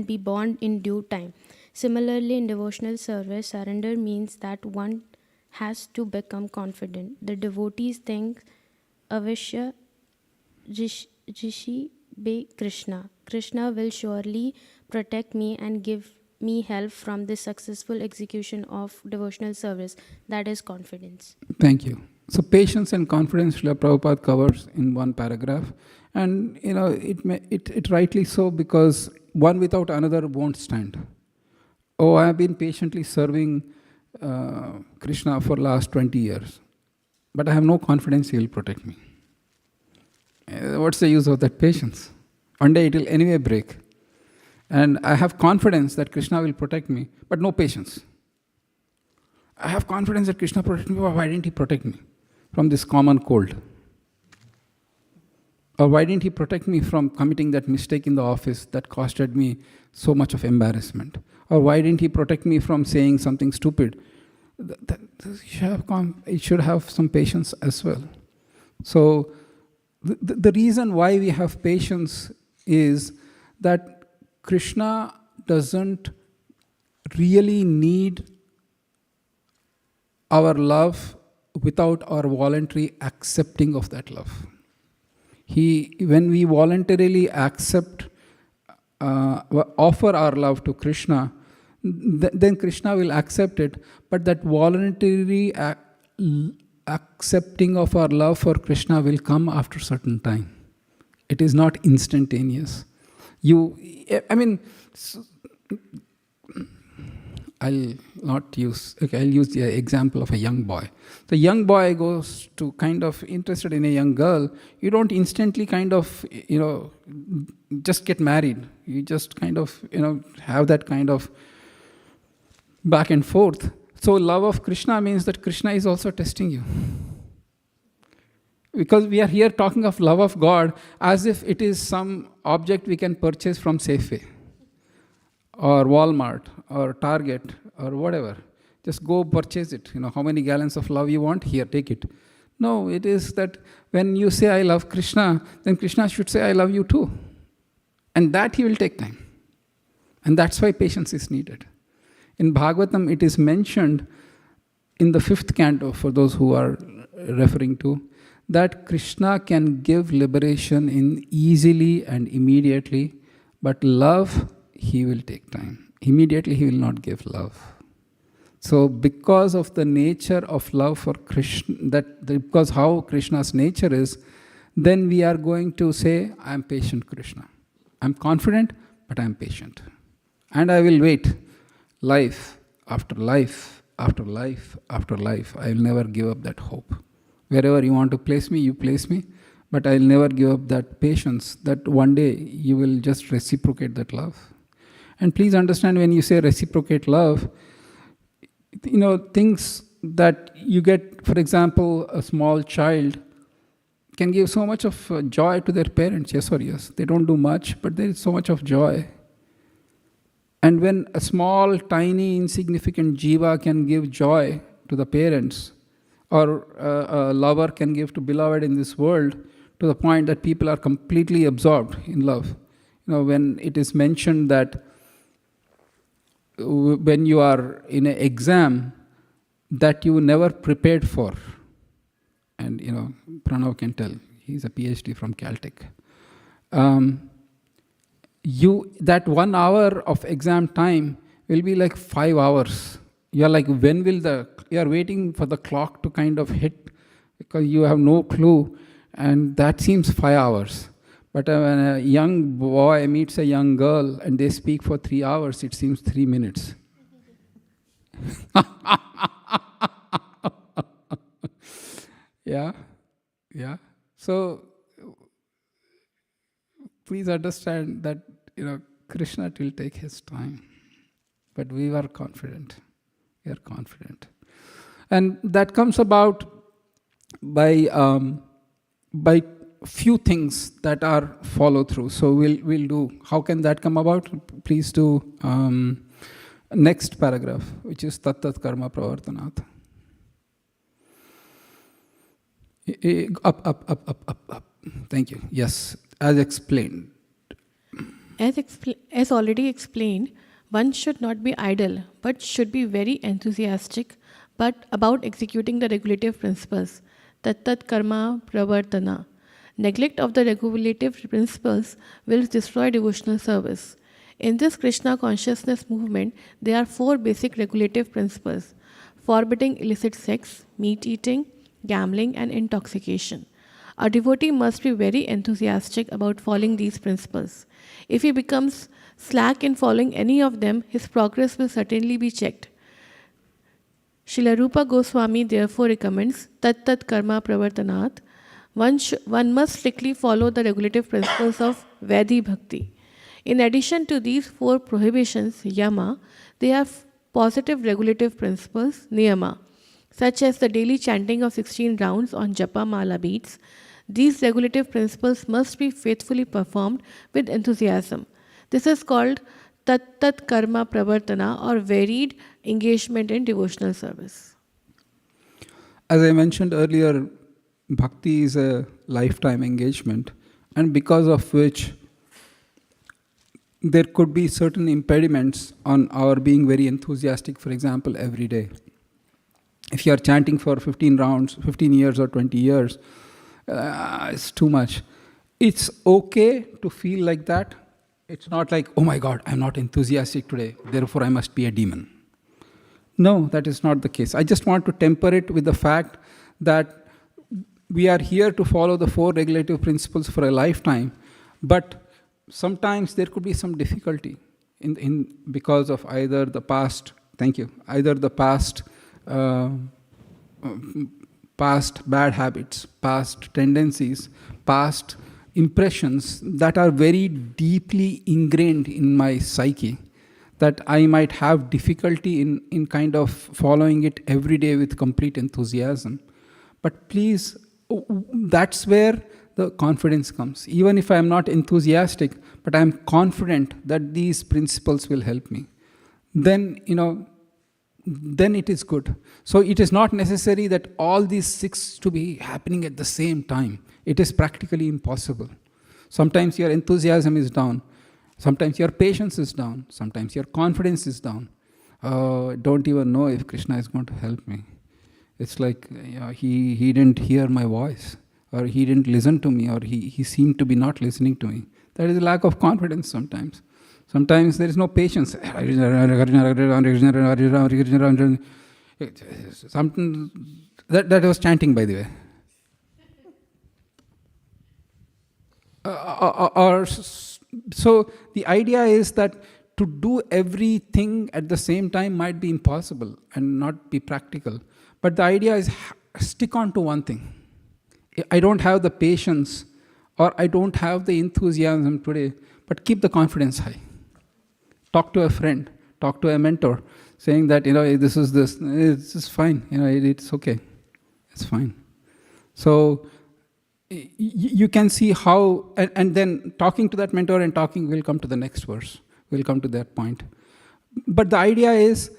be born in due time. Similarly, in devotional service, surrender means that one has to become confident. The devotees think, Avashya Rishi be Krishna. Krishna will surely protect me and give me help from the successful execution of devotional service. That is confidence. Thank you. So patience and confidence Srila Prabhupada covers in one paragraph. And it rightly so, because one without another won't stand. Oh, I have been patiently serving Krishna for last 20 years. But I have no confidence he will protect me. What's the use of that patience? One day it will anyway break. And I have confidence that Krishna will protect me, but no patience. I have confidence that Krishna protects me, but why didn't he protect me from this common cold? Or why didn't he protect me from committing that mistake in the office that costed me so much of embarrassment? Or why didn't he protect me from saying something stupid? It should have some patience as well. So the reason why we have patience is that Krishna doesn't really need our love without our voluntary accepting of that love. When we voluntarily accept, offer our love to Krishna, then Krishna will accept it. But that voluntary accepting of our love for Krishna will come after a certain time. It is not instantaneous. I'll use the example of a young boy. The young boy goes to kind of interested in a young girl. You don't instantly kind of, just get married. You just kind of, have that kind of back and forth. So love of Krishna means that Krishna is also testing you. Because we are here talking of love of God as if it is some object we can purchase from Safeway or Walmart or Target or whatever. Just go purchase it. How many gallons of love you want? Here, take it. No, it is that when you say I love Krishna, then Krishna should say I love you too. And that he will take time. And that's why patience is needed. In Bhagavatam, it is mentioned in the 5th canto, for those who are referring to, that Krishna can give liberation in easily and immediately, but love, he will take time. Immediately he will not give love. So because of the nature of love for Krishna, because how Krishna's nature is, then we are going to say, I am patient, Krishna. I am confident, but I am patient. And I will wait. Life after life, after life, after life. I will never give up that hope. Wherever you want to place me, you place me. But I will never give up that patience that one day you will just reciprocate that love. And please understand, when you say reciprocate love, things that you get, for example, a small child can give so much of joy to their parents, yes or yes. They don't do much, but there is so much of joy. And when a small, tiny, insignificant jiva can give joy to the parents, or a lover can give to beloved in this world, to the point that people are completely absorbed in love. When it is mentioned that when you are in an exam that you never prepared for, and Pranav can tell, he's a PhD from Caltech. That 1 hour of exam time will be like 5 hours. You are like, you are waiting for the clock to kind of hit, because you have no clue, and that seems 5 hours. But when a young boy meets a young girl and they speak for 3 hours, it seems 3 minutes. Yeah. So please understand that Krishna will take his time, but we are confident. We are confident, and that comes about by few things that are follow through. So we'll do. How can that come about? Please do next paragraph, which is tat karma pravartanat. Up. Thank you. Yes, as explained. As already explained, one should not be idle, but should be very enthusiastic about executing the regulative principles. Tat karma pravartana. Neglect of the regulative principles will destroy devotional service. In this Krishna consciousness movement, there are 4 basic regulative principles: forbidding illicit sex, meat eating, gambling, and intoxication. A devotee must be very enthusiastic about following these principles. If he becomes slack in following any of them, his progress will certainly be checked. Srila Rupa Goswami therefore recommends tat karma pravartanat. One must strictly follow the regulative principles of Vaidhi Bhakti. In addition to these 4 prohibitions, yama, they have positive regulative principles, niyama, such as the daily chanting of 16 rounds on japa mala beads, These regulative principles must be faithfully performed with enthusiasm. This is called tat karma pravartana, or varied engagement in devotional service. As I mentioned earlier, bhakti is a lifetime engagement, and because of which there could be certain impediments on our being very enthusiastic, for example, every day. If you are chanting for 15 rounds, 15 years or 20 years, it's too much. It's okay to feel like that. It's not like, oh my God, I'm not enthusiastic today, therefore I must be a demon. No, that is not the case. I just want to temper it with the fact that we are here to follow the 4 regulative principles for a lifetime, but sometimes there could be some difficulty in because of either the past, either the past bad habits, past tendencies, past impressions that are very deeply ingrained in my psyche, that I might have difficulty in kind of following it every day with complete enthusiasm. But please, that's where the confidence comes. Even if I am not enthusiastic, but I am confident that these principles will help me, then, then it is good. So it is not necessary that all these 6 to be happening at the same time. It is practically impossible. Sometimes your enthusiasm is down. Sometimes your patience is down. Sometimes your confidence is down. Don't even know if Krishna is going to help me. It's like he didn't hear my voice, or he didn't listen to me, or he seemed to be not listening to me. That is a lack of confidence sometimes. Sometimes there is no patience. Something that was chanting, by the way. So the idea is that to do everything at the same time might be impossible and not be practical. But the idea is stick on to one thing. I don't have the patience or I don't have the enthusiasm today, but keep the confidence high. Talk to a friend, talk to a mentor, saying that, this is fine, it's okay, it's fine. So you can see how, and then talking to that mentor and we'll come to the next verse, we'll come to that point. But the idea is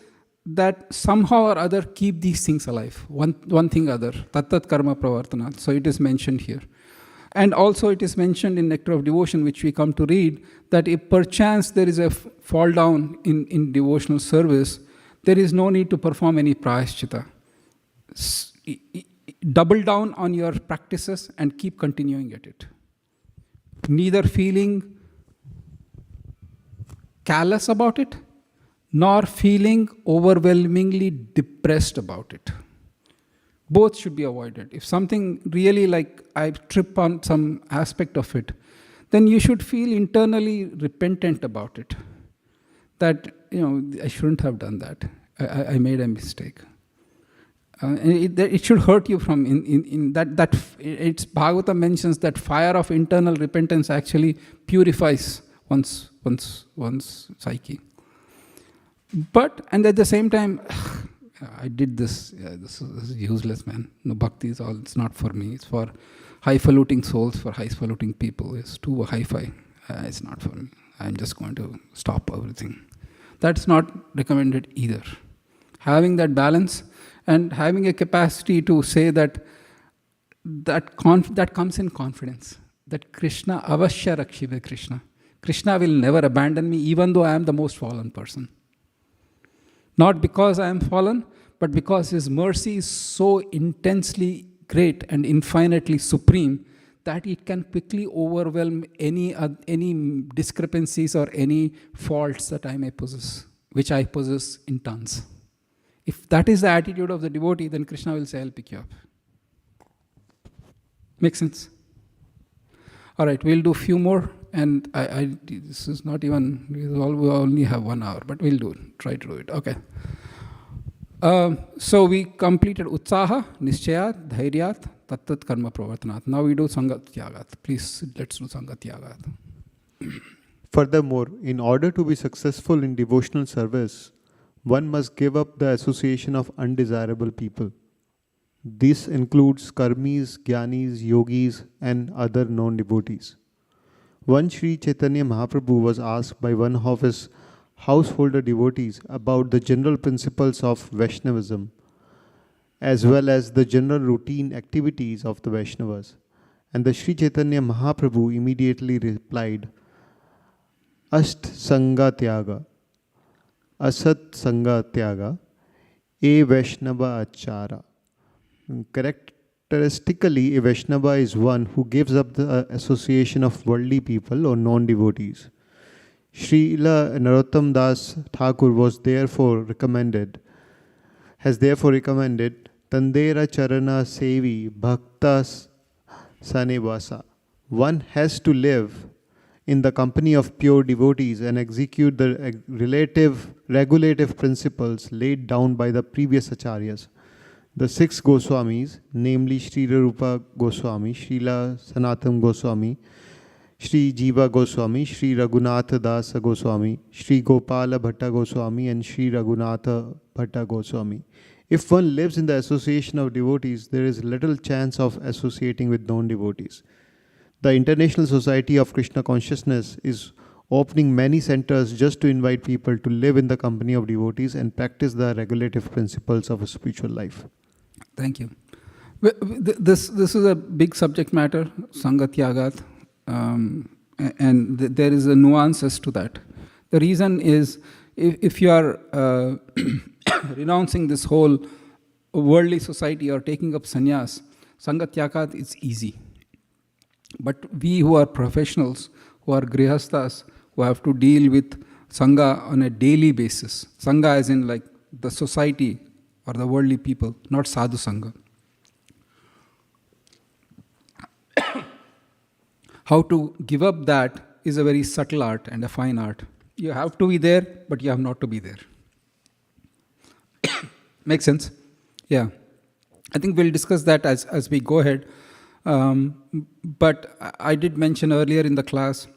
that somehow or other keep these things alive, one thing or other, tat karma pravartana. So it is mentioned here. And also it is mentioned in Nectar of Devotion, which we come to read, that if perchance there is a fall down in devotional service, there is no need to perform any prayaschitta. Double down on your practices and keep continuing at it. Neither feeling callous about it, nor feeling overwhelmingly depressed about it. Both should be avoided. If something really like I trip on some aspect of it, then you should feel internally repentant about it. That, I shouldn't have done that. I made a mistake. It should hurt you from in that it's Bhagavatam mentions that fire of internal repentance actually purifies one's psyche. But, and at the same time, I did this, this is useless, man. No, bhakti is all, it's not for me. It's for highfalutin souls, for highfalutin people. It's too hi-fi. It's not for me. I'm just going to stop everything. That's not recommended either. Having that balance and having a capacity to say that comes in confidence. That Krishna, avashya rakshive Krishna. Krishna will never abandon me even though I am the most fallen person. Not because I am fallen, but because His mercy is so intensely great and infinitely supreme that it can quickly overwhelm any discrepancies or any faults that I may possess, which I possess in tons. If that is the attitude of the devotee, then Krishna will say, I'll pick you up. Make sense? All right, we'll do a few more. And this is not even, we only have 1 hour, but we'll try to do it. Okay. So we completed Utsaha, Nischayat, Dhairyat, Tattat Karma Pravartanat. Now we do Sangat Tyagat. Please, let's do Sangat Tyagat. Furthermore, in order to be successful in devotional service, one must give up the association of undesirable people. This includes karmis, jnanis, yogis, and other non-devotees. Once Sri Chaitanya Mahaprabhu was asked by one of his householder devotees about the general principles of Vaishnavism, as well as the general routine activities of the Vaishnavas. And the Sri Chaitanya Mahaprabhu immediately replied, Ast Sangha Tyaga, Asat Sangha Tyaga, E Vaishnava Achara. Characteristically, a Vaishnava is one who gives up the association of worldly people or non-devotees. Srila Narottam Das Thakur has therefore recommended Tandera Charana Sevi Bhaktas Sanevasa. One has to live in the company of pure devotees and execute the regulative principles laid down by the previous acharyas. The six Goswamis, namely Sri Rupa Goswami, Srila Sanatana Goswami, Sri Jiva Goswami, Sri Raghunatha Dasa Goswami, Sri Gopala Bhatta Goswami, and Sri Raghunatha Bhatta Goswami. If one lives in the association of devotees, there is little chance of associating with non-devotees. The International Society of Krishna Consciousness is opening many centers just to invite people to live in the company of devotees and practice the regulative principles of a spiritual life. Thank you. This is a big subject matter, Sangha Tyagat, and there is a nuances to that. The reason is, if you are renouncing this whole worldly society or taking up sannyas, Sangha Tyagat is easy. But we who are professionals, who are grihasthas, who have to deal with Sangha on a daily basis, Sangha as in like the society or the worldly people, not sadhu Sangha. How to give up that is a very subtle art and a fine art. You have to be there, but you have not to be there. Makes sense? Yeah. I think we'll discuss that as we go ahead. But I did mention earlier in the class,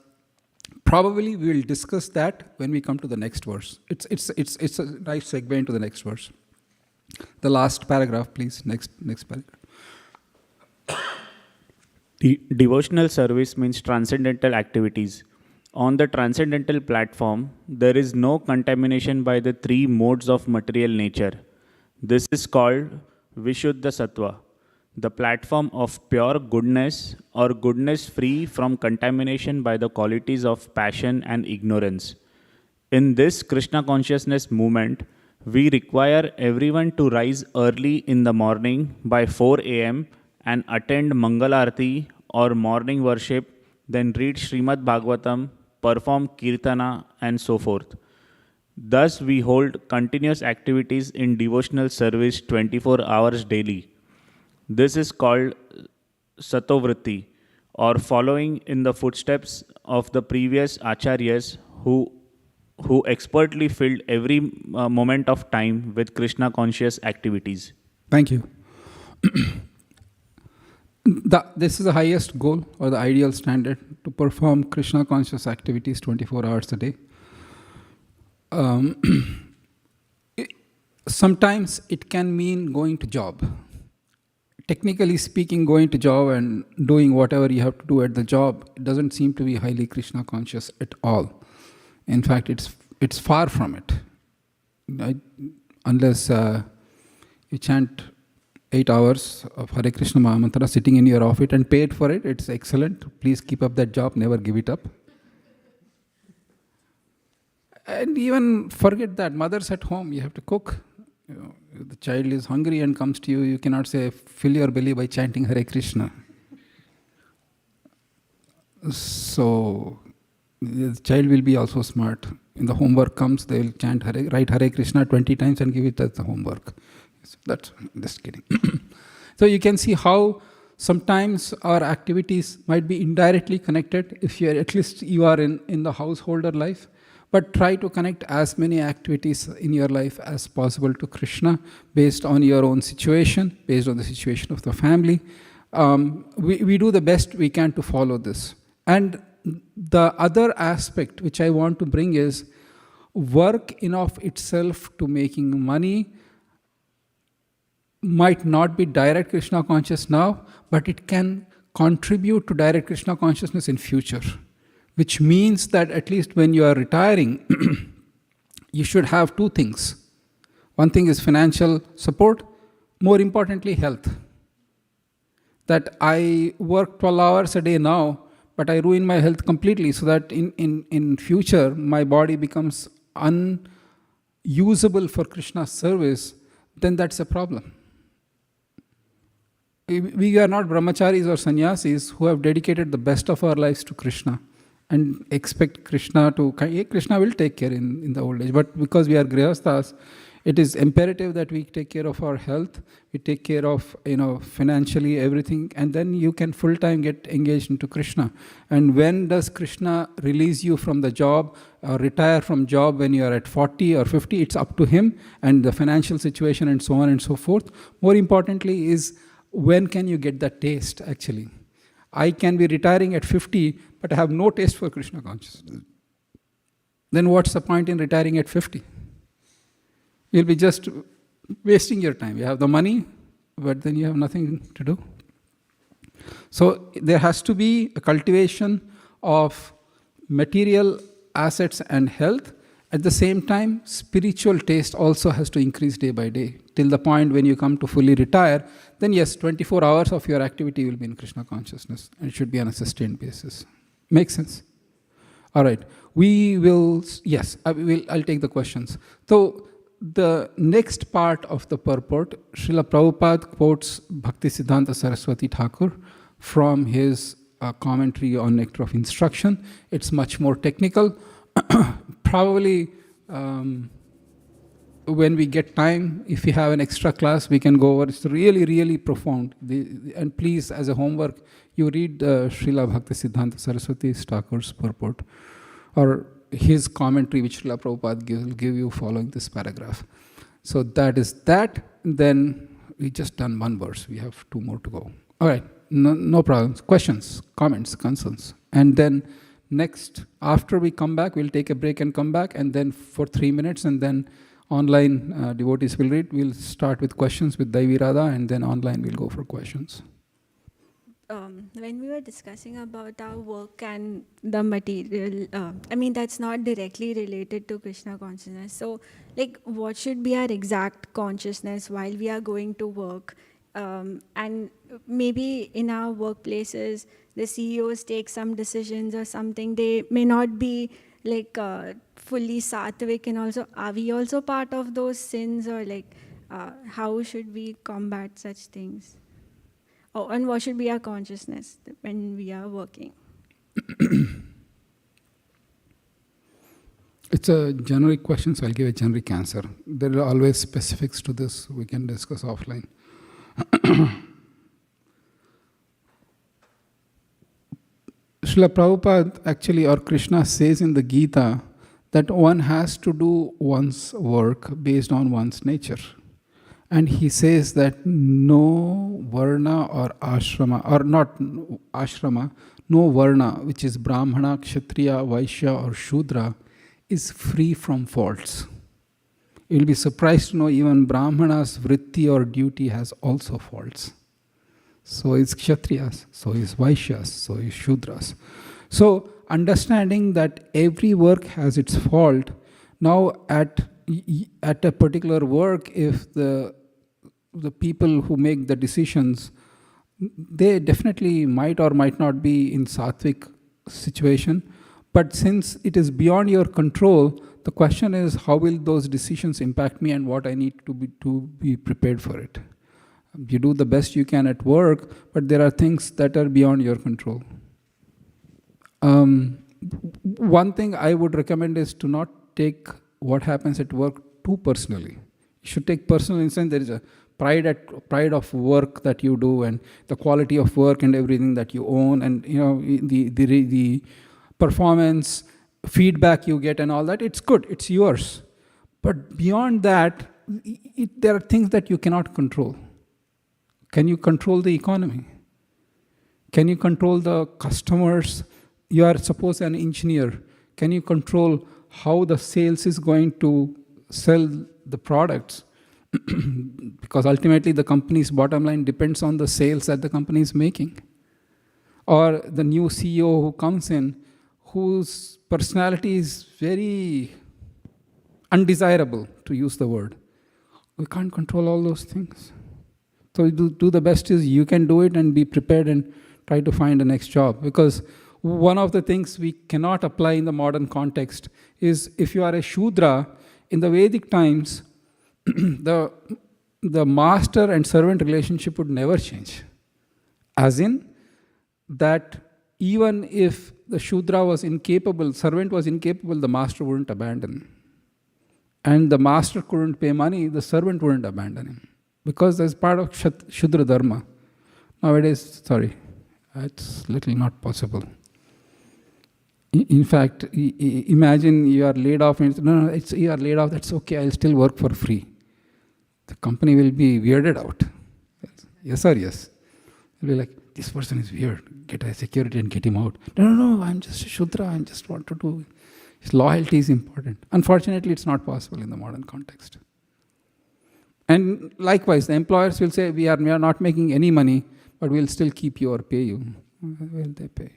probably we will discuss that when we come to the next verse. It's a nice segue into the next verse. The last paragraph, please. Next paragraph. Devotional service means transcendental activities. On the transcendental platform, there is no contamination by the three modes of material nature. This is called Vishuddha Sattva, the platform of pure goodness or goodness free from contamination by the qualities of passion and ignorance. In this Krishna consciousness movement, we require everyone to rise early in the morning by 4 a.m. and attend Mangalarti or morning worship, then read Srimad Bhagavatam, perform Kirtana, and so forth. Thus, we hold continuous activities in devotional service 24 hours daily. This is called Satovritti, or following in the footsteps of the previous acharyas who expertly filled every moment of time with Krishna conscious activities. Thank you. This is the highest goal or the ideal standard, to perform Krishna conscious activities 24 hours a day. Sometimes it can mean going to job. Technically speaking, going to job and doing whatever you have to do at the job, it doesn't seem to be highly Krishna conscious at all. In fact, it's far from it. Right? Unless you chant 8 hours of Hare Krishna Mahamantra sitting in your office and paid for it, it's excellent. Please keep up that job, never give it up. And even forget that, mothers at home, you have to cook. If the child is hungry and comes to you, you cannot say, fill your belly by chanting Hare Krishna. So, the child will be also smart. When the homework comes, they will write Hare Krishna 20 times and give it as the homework. So that's just kidding. So you can see how sometimes our activities might be indirectly connected if at least you are in the householder life. But try to connect as many activities in your life as possible to Krishna based on your own situation, based on the situation of the family. We do the best we can to follow this. And the other aspect which I want to bring is work in of itself to making money might not be direct Krishna conscious now, but it can contribute to direct Krishna consciousness in future. Which means that at least when you are retiring, you should have two things. One thing is financial support, more importantly, health. That I work 12 hours a day now, but I ruin my health completely, so that in future, my body becomes unusable for Krishna's service, then that's a problem. We are not brahmacharis or sannyasis who have dedicated the best of our lives to Krishna and expect Krishna to... Krishna will take care in the old age, but because we are grihasthas, it is imperative that we take care of our health, we take care of financially everything, and then you can full-time get engaged into Krishna. And when does Krishna release you from the job or retire from job? When you are at 40 or 50, it's up to him and the financial situation and so on and so forth. More importantly is, when can you get that taste actually? I can be retiring at 50, but I have no taste for Krishna consciousness. Then what's the point in retiring at 50? You'll be just wasting your time. You have the money, but then you have nothing to do. So there has to be a cultivation of material assets and health. At the same time, spiritual taste also has to increase day by day, till the point when you come to fully retire. Then yes, 24 hours of your activity will be in Krishna consciousness, and it should be on a sustained basis. Make sense? All right. We will, yes, I'll take the questions. So the next part of the purport, Srila Prabhupada quotes Bhakti Siddhanta Saraswati Thakur from his commentary on Nectar of Instruction. It's much more technical. Probably when we get time, if we have an extra class, we can go over. It's really, really profound. And please, as a homework, you read Srila Bhakti Siddhanta Saraswati Thakur's purport, or his commentary, which Srila Prabhupada will give you following this paragraph. So that is that. Then we just done one verse. We have two more to go. All right, no problems. Questions, comments, concerns. And then next, after we come back, we'll take a break and come back, and then for 3 minutes, and then online devotees will read. We'll start with questions with Daivi Radha, and then online we'll go for questions. When we were discussing about our work and the material, that's not directly related to Krishna consciousness. So, what should be our exact consciousness while we are going to work? And maybe in our workplaces, the CEOs take some decisions or something. They may not be fully sattvic, and also, are we also part of those sins, or how should we combat such things? Oh, and what should be our consciousness when we are working? It's a generic question, so I'll give a generic answer. There are always specifics to this. We can discuss offline. Srila Prabhupada actually, or Krishna says in the Gita, that one has to do one's work based on one's nature. And he says that no varna or ashrama, or not ashrama, no varna, which is Brahmana, Kshatriya, Vaishya or Shudra, is free from faults. You'll be surprised to know even Brahmana's vritti or duty has also faults. So is Kshatriyas, so is Vaishyas, so is Shudras. So understanding that every work has its fault, now at a particular work, if the people who make the decisions, they definitely might or might not be in sattvic situation, but since it is beyond your control, the question is, how will those decisions impact me and what I need to be prepared for it. You do the best you can at work, but there are things that are beyond your control. One thing I would recommend is to not take what happens at work too personally. You should take personal instance. There is a pride of work that you do, and the quality of work and everything that you own, and the performance feedback you get and all that. It's good. It's yours. But beyond that, there are things that you cannot control. Can you control the economy? Can you control the customers? You are suppose an engineer. Can you control how the sales is going to sell the products? because ultimately the company's bottom line depends on the sales that the company is making. Or the new CEO who comes in, whose personality is very undesirable, to use the word. We can't control all those things. So do the best is you can do it and be prepared and try to find the next job. Because one of the things we cannot apply in the modern context is if you are a Shudra, in the Vedic times, the master and servant relationship would never change. As in, that even if the Shudra was incapable, servant was incapable, the master wouldn't abandon. And the master couldn't pay money, the servant wouldn't abandon him. Because that's part of Shudra Dharma. Nowadays, it's little not possible. In fact, imagine you are laid off, and you are laid off, that's okay, I'll still work for free. The company will be weirded out. Yes or yes? They'll be like, this person is weird, get a security and get him out. No, I'm just a Shudra, I just want to do. His loyalty is important. Unfortunately, it's not possible in the modern context. And likewise, the employers will say, we are not making any money, but we'll still keep you or pay you. Well, they pay you.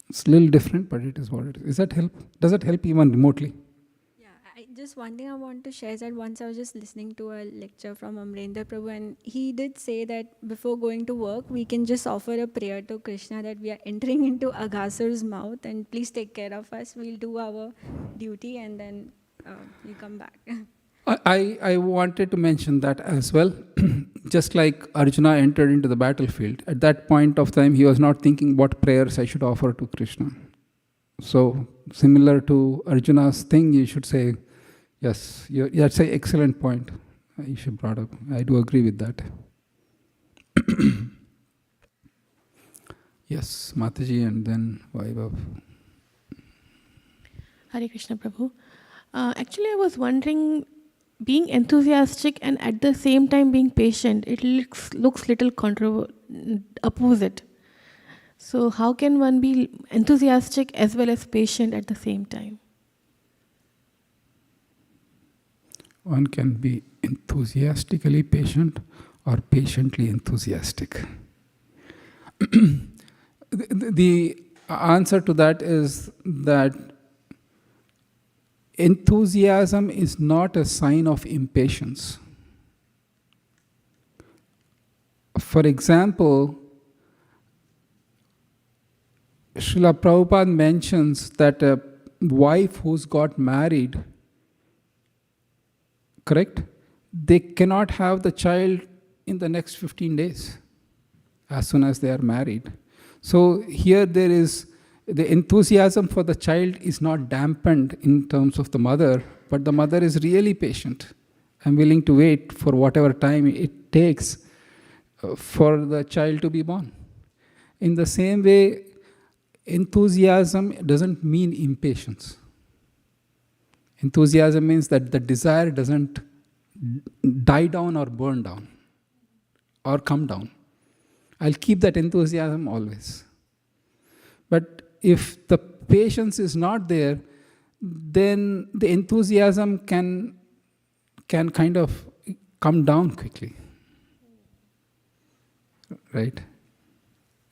It's a little different, but it is what it is. Does that help? Does it help even remotely? Yeah, just one thing I want to share is that once I was just listening to a lecture from Amrendra Prabhu, and he did say that before going to work, we can just offer a prayer to Krishna that we are entering into Agasur's mouth and please take care of us. We'll do our duty and then you come back. I wanted to mention that as well. Just like Arjuna entered into the battlefield, at that point of time, he was not thinking what prayers I should offer to Krishna. So, similar to Arjuna's thing, you should say, yes, that's an excellent point you should brought up. I do agree with that. Yes, Mataji and then Vaibhav. Hare Krishna Prabhu. Actually, I was wondering, being enthusiastic and at the same time being patient, it looks little opposite. So how can one be enthusiastic as well as patient at the same time? One can be enthusiastically patient or patiently enthusiastic. The answer to that is that enthusiasm is not a sign of impatience. For example, Srila Prabhupada mentions that a wife who's got married, correct? They cannot have the child in the next 15 days as soon as they are married. So here there is the enthusiasm for the child is not dampened in terms of the mother, but the mother is really patient and willing to wait for whatever time it takes for the child to be born. In the same way, enthusiasm doesn't mean impatience. Enthusiasm means that the desire doesn't die down or burn down or come down. I'll keep that enthusiasm always. But if the patience is not there, then the enthusiasm can kind of come down quickly. Right?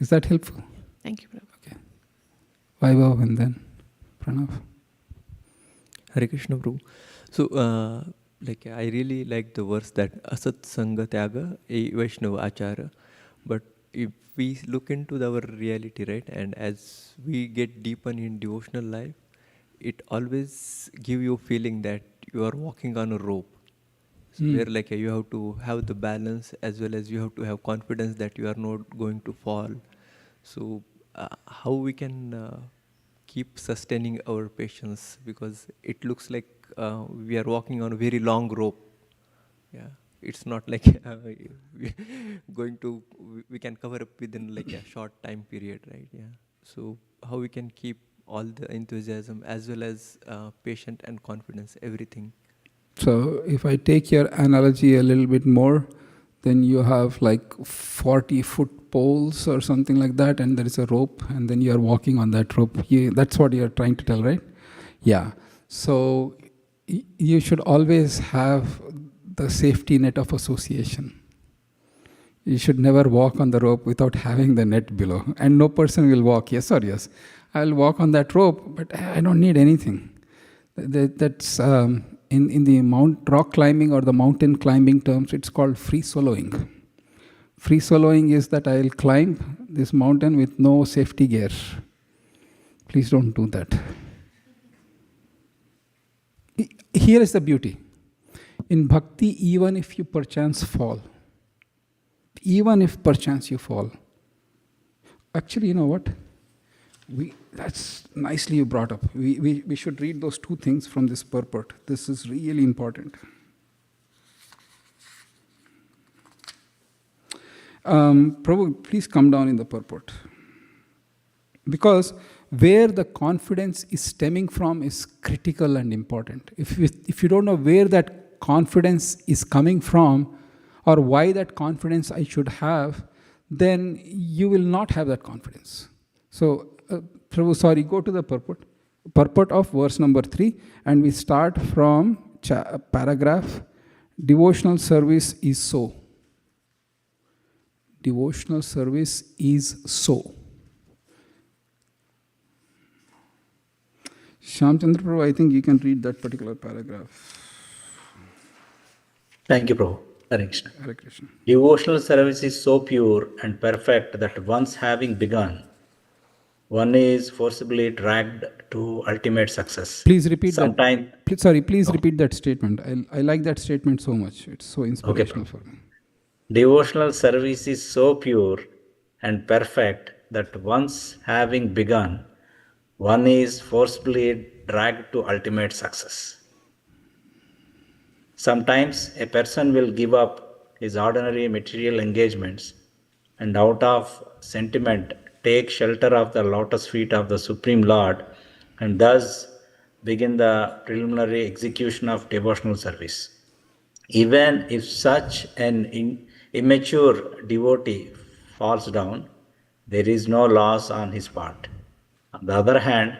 Is that helpful? Thank you, Prabhu. Okay. Vaibhav and then Pranav. Hare Krishna Prabhu. So, I really like the verse that Asat Sangha Tyaga E Vaishnava Achara. But if we look into our reality, right, and as we get deeper in devotional life, it always gives you a feeling that you are walking on a rope. So where you have to have the balance as well as you have to have confidence that you are not going to fall. So how we can keep sustaining our patience, because it looks like we are walking on a very long rope. Yeah. It's not like we can cover up within a short time period, right? Yeah. So how we can keep all the enthusiasm as well as patience and confidence, everything. So if I take your analogy a little bit more, then you have 40-foot poles or something like that, and there is a rope, and then you are walking on that rope. That's what you are trying to tell, right? Yeah. So you should always have the safety net of association. You should never walk on the rope without having the net below. And no person will walk, yes or yes. I'll walk on that rope, but I don't need anything. That's in the rock climbing or the mountain climbing terms, it's called free soloing. Free soloing is that I'll climb this mountain with no safety gear. Please don't do that. Here is the beauty. In bhakti, even if you perchance fall, even if perchance you fall, actually, you know what? That's nicely you brought up. We should read those two things from this purport. This is really important. Prabhu, please come down in the purport. Because where the confidence is stemming from is critical and important. If you don't know where that confidence is coming from or why that confidence I should have, then you will not have that confidence. So, Prabhu, sorry, go to the purport. Purport of verse number 3, and we start from paragraph, devotional service is so. Devotional service is so. Shyamchandra Prabhu, I think you can read that particular paragraph. Thank you, Prabhu. Hare Krishna. Hare Krishna. Devotional service is so pure and perfect that once having begun, one is forcibly dragged to ultimate success. Please repeat Sometime, that. Please repeat that statement. I like that statement so much. It's so inspirational for me. Devotional service is so pure and perfect that once having begun, one is forcibly dragged to ultimate success. Sometimes a person will give up his ordinary material engagements and out of sentiment take shelter of the lotus feet of the Supreme Lord and thus begin the preliminary execution of devotional service. Even if such an immature devotee falls down, there is no loss on his part. On the other hand,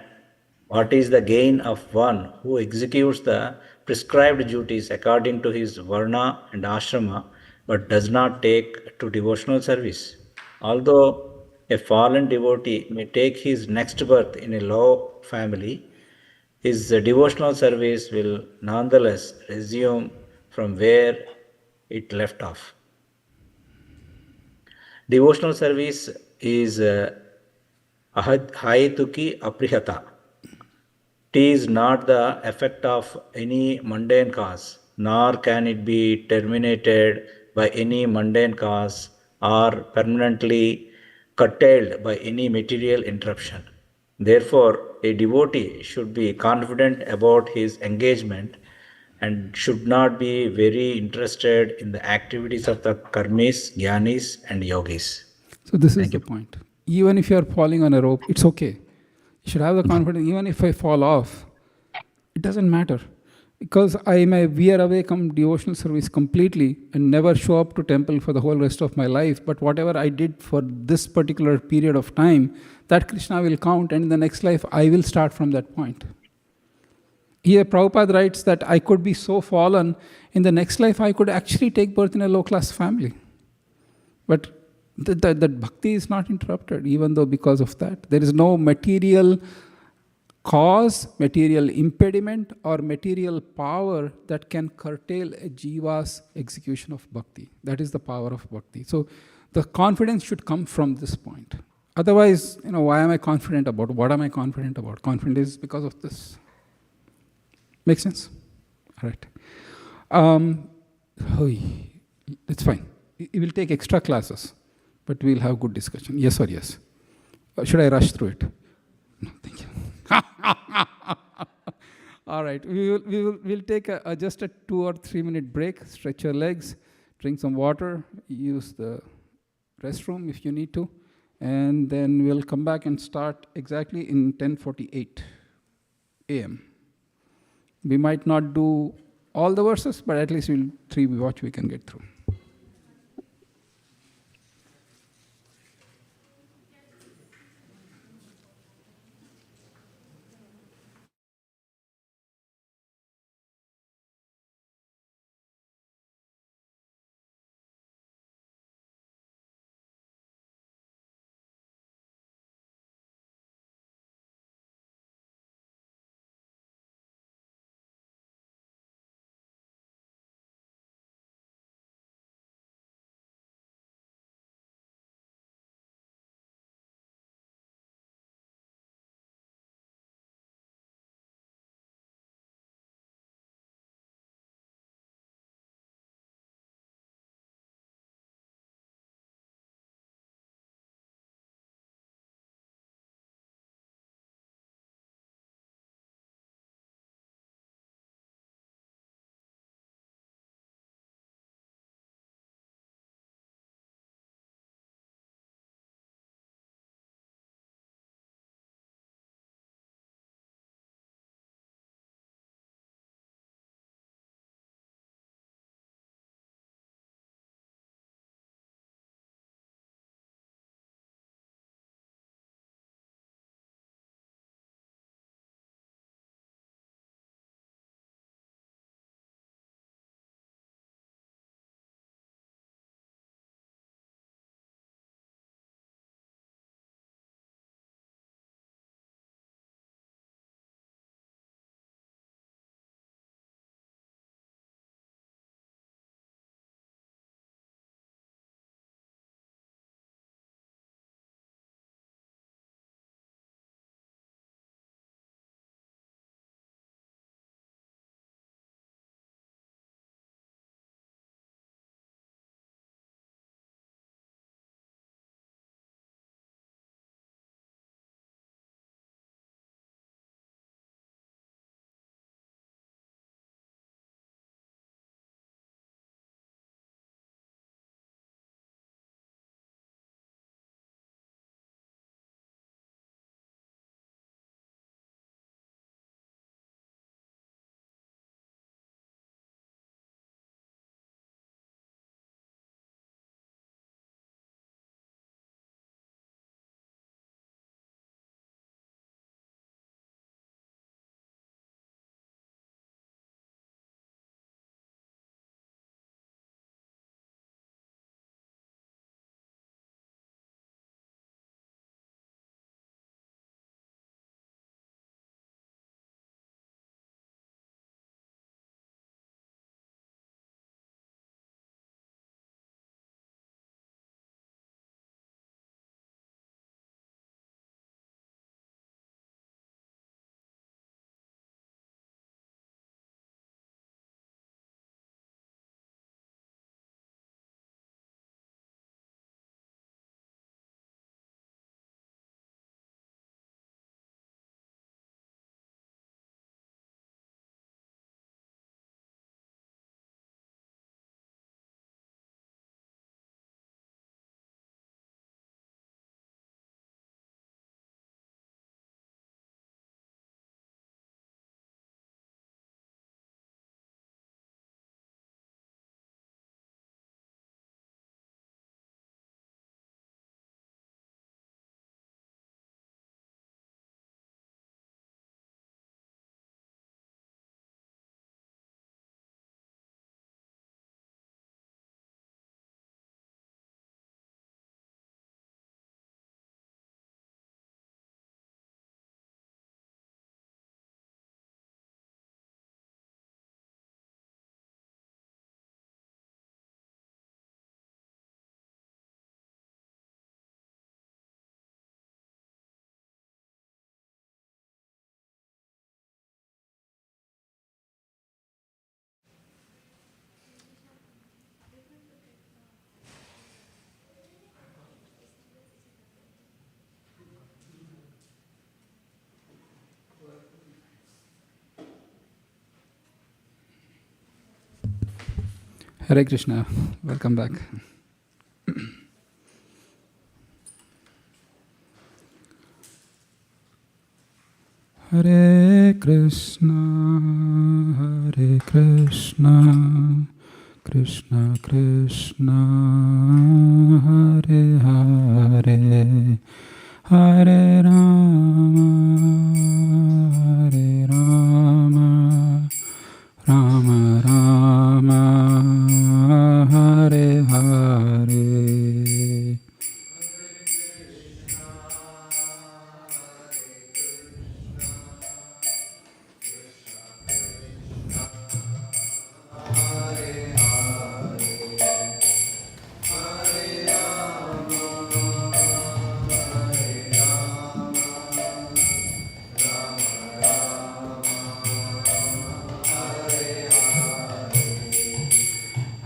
what is the gain of one who executes the prescribed duties according to his varna and ashrama but does not take to devotional service? Although a fallen devotee may take his next birth in a low family, his devotional service will nonetheless resume from where it left off. Devotional service is Haituki aprihata. It is not the effect of any mundane cause, nor can it be terminated by any mundane cause or permanently curtailed by any material interruption. Therefore, a devotee should be confident about his engagement and should not be very interested in the activities of the karmis, jnanis, and yogis. So this is the point. Even if you are falling on a rope, it's okay. You should have the confidence, even if I fall off, it doesn't matter. Because I may veer away from devotional service completely and never show up to temple for the whole rest of my life, but whatever I did for this particular period of time, that Krishna will count, and in the next life, I will start from that point. Here, Prabhupada writes that I could be so fallen, in the next life, I could actually take birth in a low-class family. But that bhakti is not interrupted, even though because of that. There is no material cause, material impediment, or material power that can curtail a jiva's execution of bhakti. That is the power of bhakti. So the confidence should come from this point. Otherwise, why am I confident about? What am I confident about? Confident is because of this. Make sense? All right. It's fine. We will take extra classes, but we'll have good discussion. Yes or yes? Should I rush through it? No, thank you. All right. We'll take just a 2 or 3 minute break. Stretch your legs, drink some water, use the restroom if you need to, and then we'll come back and start exactly in 10:48 a.m. We might not do all the verses, but at least we'll watch we can get through. Hare Krishna, welcome back. Hare Krishna, Krishna Krishna, Hare Hare, Hare Rama, Hare Rama, Rama Rama, Hare Hare.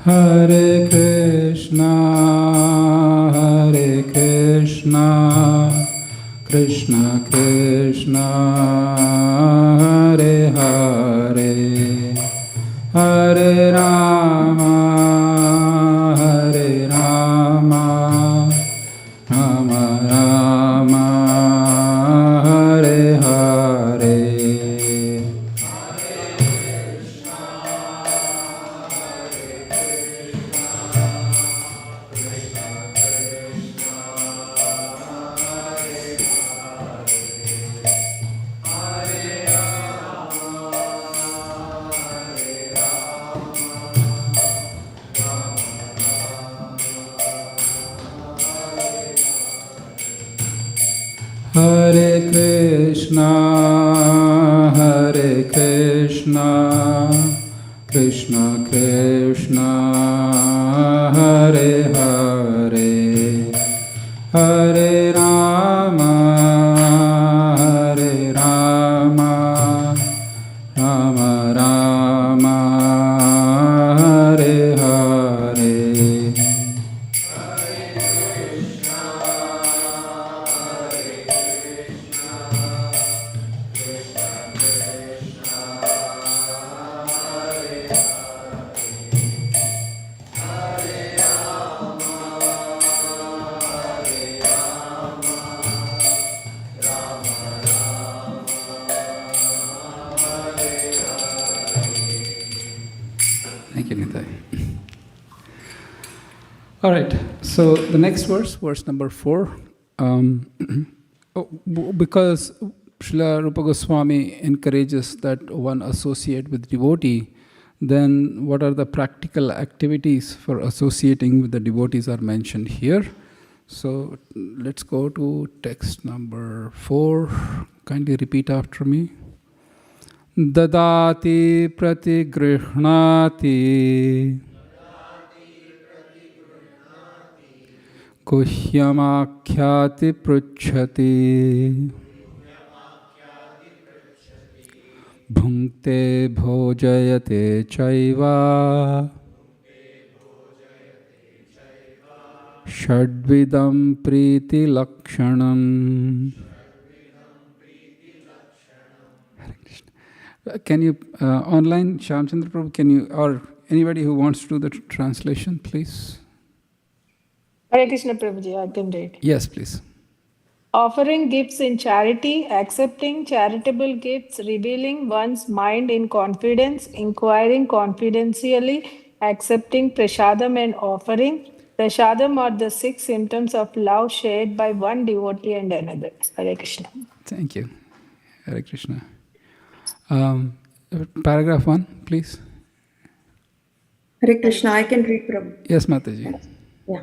Hare Krishna, Krishna Krishna, Hare Hare, Hare Rama, Hare Rama, Rama Rama, Hare Hare. Hare Krishna, Krishna Krishna, Hare Hare, Hare Rama, Hare Rama, Rama Rama, Hare Hare. Thank you, Nitai. All right, so the next verse number 4. Because Srila Rupa Goswami encourages that one associate with devotee, then what are the practical activities for associating with the devotees are mentioned here. So let's go to text number 4. Kindly repeat after me. Dadati pratigrihnati Guhyamakhyati pruchhati Bhunkte bhojayate chaiva Shadvidam priti lakshanam. Can you, online, Shyamchandra Prabhu, can you, or anybody who wants to do the translation, please? Hare Krishna Prabhuji, I can read. Yes, please. Offering gifts in charity, accepting charitable gifts, revealing one's mind in confidence, inquiring confidentially, accepting prasadam and offering. Prasadam are the 6 symptoms of love shared by one devotee and another. Hare Krishna. Thank you. Hare Krishna. Paragraph 1, please. Hare Krishna, I can read Prabhu. Yes, Mataji. Yeah.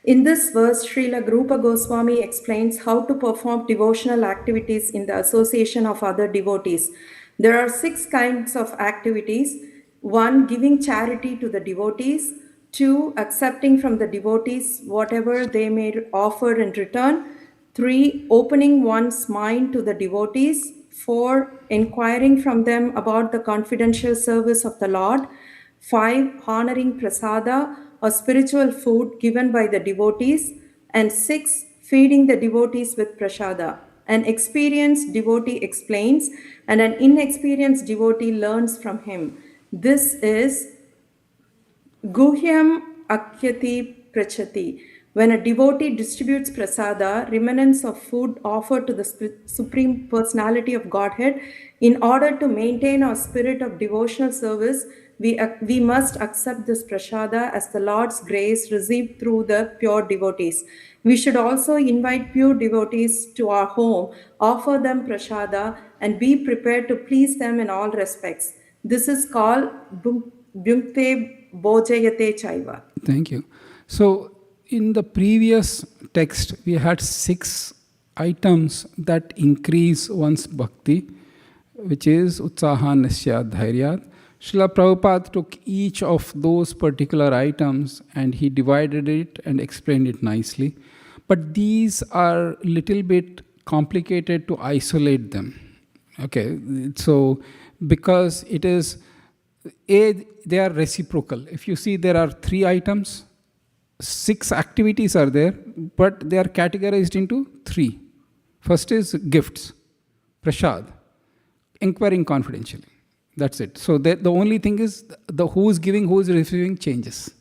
In this verse, Srila Rupa Goswami explains how to perform devotional activities in the association of other devotees. There are 6 kinds of activities. 1, giving charity to the devotees. 2, accepting from the devotees whatever they may offer in return. 3, opening one's mind to the devotees. 4, inquiring from them about the confidential service of the Lord. 5, honoring prasada or spiritual food given by the devotees. And 6, feeding the devotees with prasada. An experienced devotee explains, and an inexperienced devotee learns from him. This is Guhyam Akyati Prachati. When a devotee distributes prasada, remnants of food offered to the Supreme Personality of Godhead, in order to maintain our spirit of devotional service, we must accept this prasada as the Lord's grace received through the pure devotees. We should also invite pure devotees to our home, offer them prasada, and be prepared to please them in all respects. This is called Bhukte Bojayate Chaiva. Thank you. So, in the previous text, we had 6 items that increase one's bhakti, which is Utsaha, Nisya, Dhairyat. Srila Prabhupada took each of those particular items and he divided it and explained it nicely. But these are little bit complicated to isolate them. Okay, so because it is, they are reciprocal. If you see, there are 3 items, 6 activities are there, but they are categorized into 3. First is gifts, prasad, inquiring confidentially. That's it. So the only thing is the who is giving, who is receiving changes.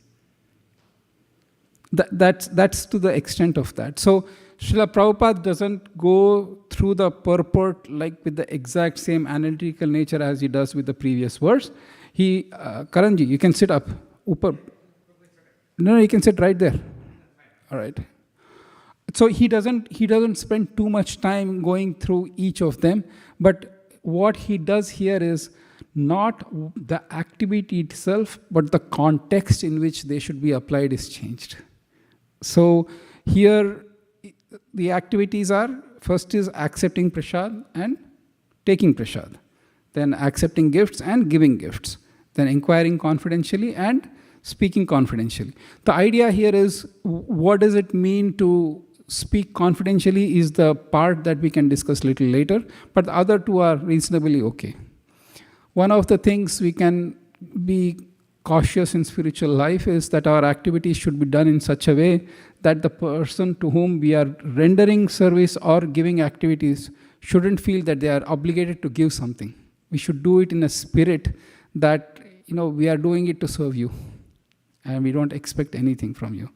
That's to the extent of that. So Srila Prabhupada doesn't go through the purport like with the exact same analytical nature as he does with the previous verse. Karanji, you can sit up. Upar. No, you can sit right there. All right. So he doesn't spend too much time going through each of them, but what he does here is not the activity itself, but the context in which they should be applied is changed. So here the activities are, first is accepting prasad and taking prasad, then accepting gifts and giving gifts, then inquiring confidentially and speaking confidentially. The idea here is, what does it mean to speak confidentially is the part that we can discuss a little later, but the other 2 are reasonably okay. One of the things we can be cautious in spiritual life is that our activities should be done in such a way that the person to whom we are rendering service or giving activities shouldn't feel that they are obligated to give something. We should do it in a spirit that, we are doing it to serve you and we don't expect anything from you.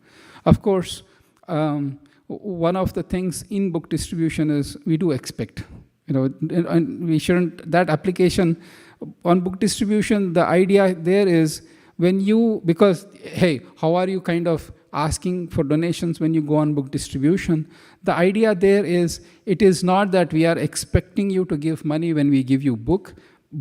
Of course, one of the things in book distribution is we do expect, and we shouldn't, that application on book distribution, the idea there is because, hey, how are you kind of asking for donations when you go on book distribution? The idea there is, it is not that we are expecting you to give money when we give you book.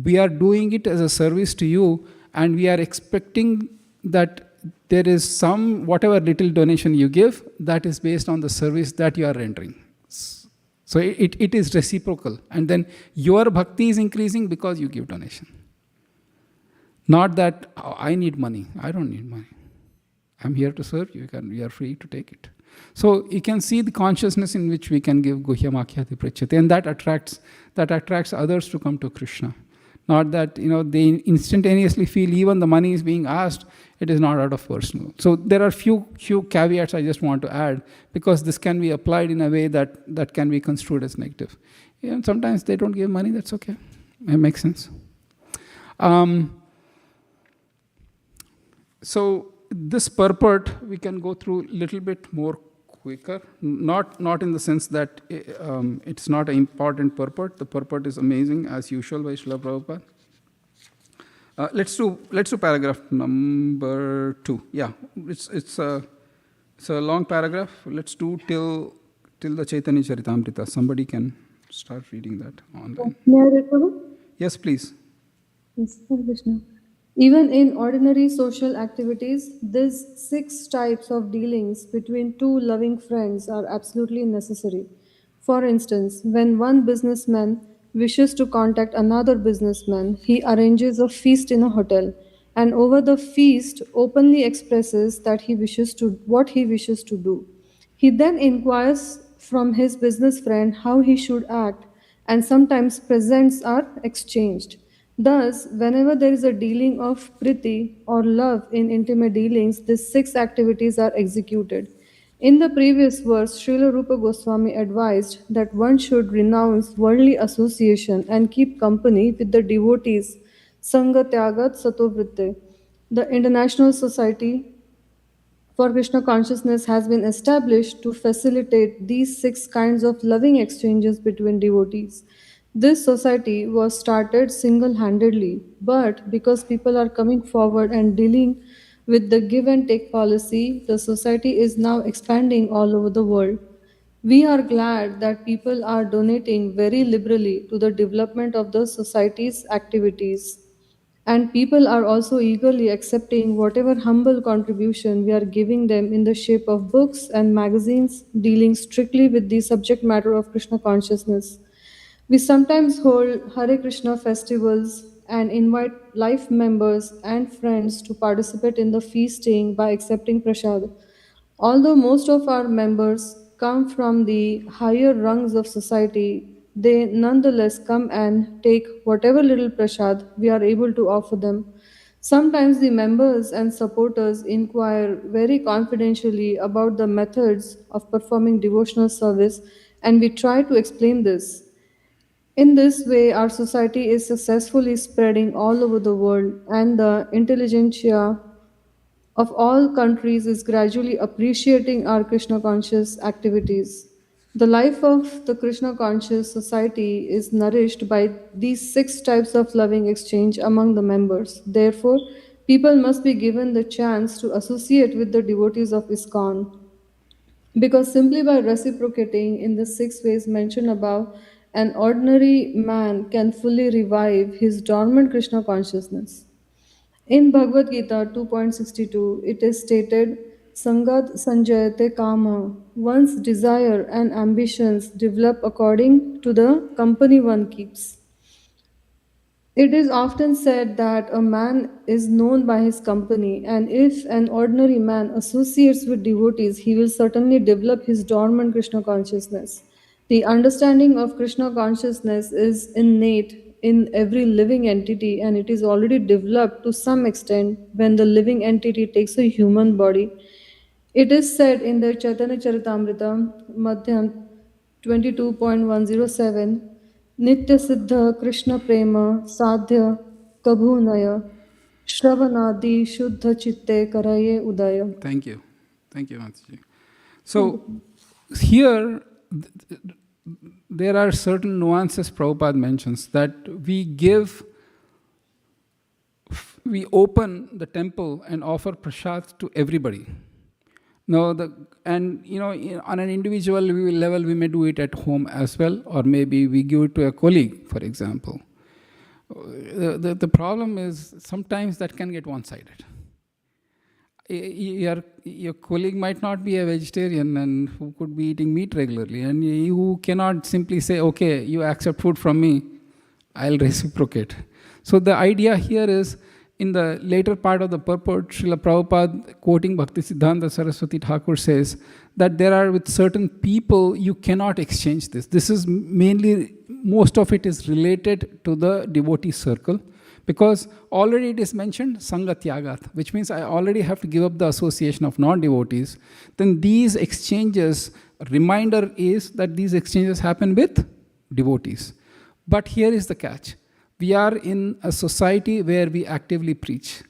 We are doing it as a service to you, and we are expecting that there is some, whatever little donation you give, that is based on the service that you are rendering. So it is reciprocal. And then your bhakti is increasing because you give donation. Not that, I need money. I don't need money. I'm here to serve you. You are free to take it. So you can see the consciousness in which we can give Guhyam Akyati Prachati, and that attracts others to come to Krishna. Not that they instantaneously feel even the money is being asked, it is not out of personal. So there are few caveats I just want to add, because this can be applied in a way that can be construed as negative. Sometimes they don't give money, that's okay. It makes sense. So this purport we can go through a little bit more quicker, not in the sense that it's not an important purport. The purport is amazing as usual by Srila Prabhupada. Let's do paragraph number 2. Yeah, it's a long paragraph. Let's do till the Chaitanya Charitamrita. Somebody can start reading that online. May I read, Prabhu? Yes, please. Yes, Hare Krishna. Even in ordinary social activities, these 6 types of dealings between 2 loving friends are absolutely necessary. For instance, when one businessman wishes to contact another businessman, he arranges a feast in a hotel, and over the feast openly expresses what he wishes to do. He then inquires from his business friend how he should act, and sometimes presents are exchanged. Thus, whenever there is a dealing of priti or love in intimate dealings, these 6 activities are executed. In the previous verse, Srila Rupa Goswami advised that one should renounce worldly association and keep company with the devotees, Sanga Tyagat Satovritte. The International Society for Krishna Consciousness has been established to facilitate these 6 kinds of loving exchanges between devotees. This society was started single handedly, but because people are coming forward and dealing with the give and take policy, the society is now expanding all over the world. We are glad that people are donating very liberally to the development of the society's activities. And people are also eagerly accepting whatever humble contribution we are giving them in the shape of books and magazines dealing strictly with the subject matter of Krishna consciousness. We sometimes hold Hare Krishna festivals and invite life members and friends to participate in the feasting by accepting prasad. Although most of our members come from the higher rungs of society, they nonetheless come and take whatever little prasad we are able to offer them. Sometimes the members and supporters inquire very confidentially about the methods of performing devotional service, and we try to explain this. In this way, our society is successfully spreading all over the world, and the intelligentsia of all countries is gradually appreciating our Krishna conscious activities. The life of the Krishna conscious society is nourished by these 6 types of loving exchange among the members. Therefore, people must be given the chance to associate with the devotees of ISKCON. Because simply by reciprocating in the 6 ways mentioned above, an ordinary man can fully revive his dormant Krishna consciousness. In Bhagavad Gita 2.62, it is stated, Sangat Sanjayate Kama, one's desire and ambitions develop according to the company one keeps. It is often said that a man is known by his company, and if an ordinary man associates with devotees, he will certainly develop his dormant Krishna consciousness. The understanding of Krishna consciousness is innate in every living entity, and it is already developed to some extent when the living entity takes a human body. It is said in the Chaitanya Charitamrita, Madhyam 22.107, Nitya Siddha Krishna Prema Sadhya Kabhunaya Shravanadi Shuddha Chitte Karaye Udaya. Thank you. Thank you, Mataji. So, here, there are certain nuances Prabhupada mentions that we open the temple and offer prasad to everybody. Now, on an individual level, we may do it at home as well, or maybe we give it to a colleague, for example. The problem is sometimes that can get one-sided. Your colleague might not be a vegetarian and who could be eating meat regularly, and you cannot simply say, okay, you accept food from me, I'll reciprocate. So the idea here is, in the later part of the purport, Srila Prabhupada, quoting Bhakti Siddhanta Saraswati Thakur, says that there are with certain people you cannot exchange this. This is mainly, most of it is related to the devotee circle, because already it is mentioned Sangha Tyagat, which means I already have to give up the association of non-devotees. Then these exchanges, reminder is that these exchanges happen with devotees. But here is the catch. We are in a society where we actively preach.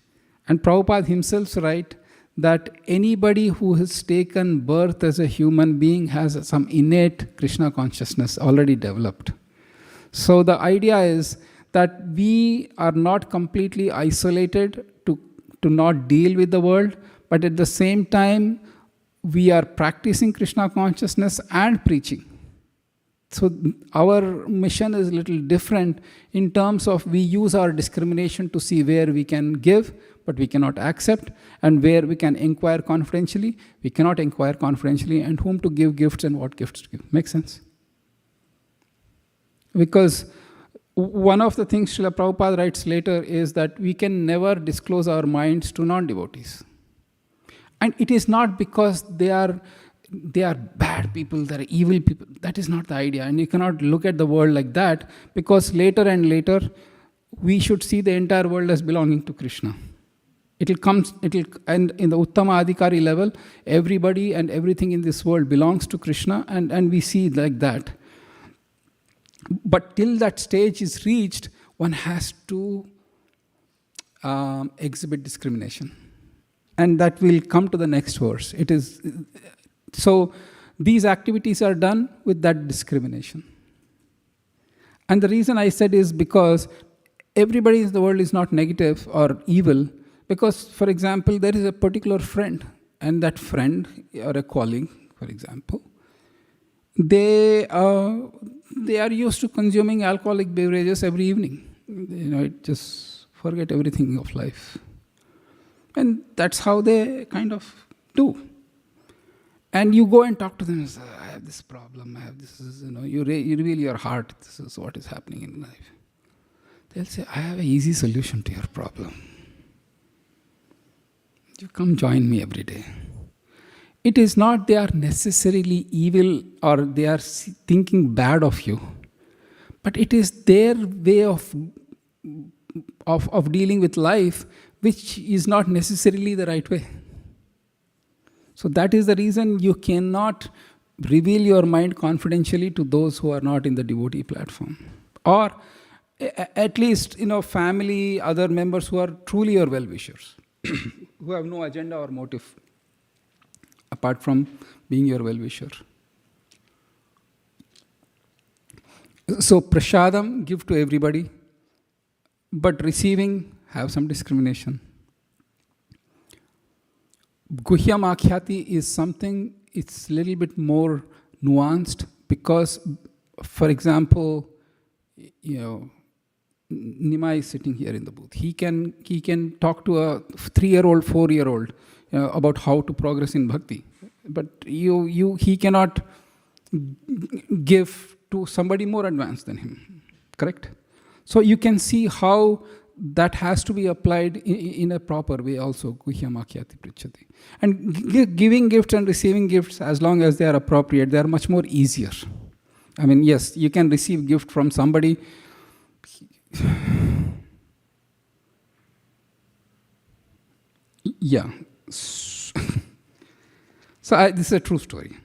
And Prabhupada himself writes that anybody who has taken birth as a human being has some innate Krishna consciousness already developed. So the idea is that we are not completely isolated to not deal with the world, but at the same time, we are practicing Krishna consciousness and preaching. So our mission is a little different in terms of we use our discrimination to see where we can give, but we cannot accept, and where we can inquire confidentially, we cannot inquire confidentially, and whom to give gifts and what gifts to give. Make sense? Because one of the things Srila Prabhupada writes later is that we can never disclose our minds to non-devotees. And it is not because they are bad people, they are evil people. That is not the idea. And you cannot look at the world like that, because later and later, we should see the entire world as belonging to Krishna. And in the Uttama Adhikari level, everybody and everything in this world belongs to Krishna, and we see like that. But till that stage is reached, one has to exhibit discrimination. And that will come to the next verse. It is so these activities are done with that discrimination. And the reason I said is because everybody in the world is not negative or evil. Because, for example, there is a particular friend, and that friend or a colleague, for example, they are used to consuming alcoholic beverages every evening. Just forget everything of life. And that's how they kind of do. And you go and talk to them and say, I have this problem, I have this, you reveal your heart, this is what is happening in life. They'll say, I have an easy solution to your problem. You come join me every day. It is not they are necessarily evil or they are thinking bad of you, but it is their way of dealing with life which is not necessarily the right way. So that is the reason you cannot reveal your mind confidentially to those who are not in the devotee platform. Or at least, family, other members who are truly your well-wishers, who have no agenda or motive apart from being your well-wisher. So prasadam, give to everybody, but receiving, have some discrimination. Guhyam akhyati is something, it's a little bit more nuanced because, for example, Nima is sitting here in the booth. He can talk to a 3-year-old, 4-year-old about how to progress in bhakti. But he cannot give to somebody more advanced than him. Correct? So you can see how that has to be applied in a proper way also. Guhyam akhyati prichati. And giving gifts and receiving gifts, as long as they are appropriate, they are much more easier. I mean, yes, you can receive gift from somebody. Yeah. So this is a true story.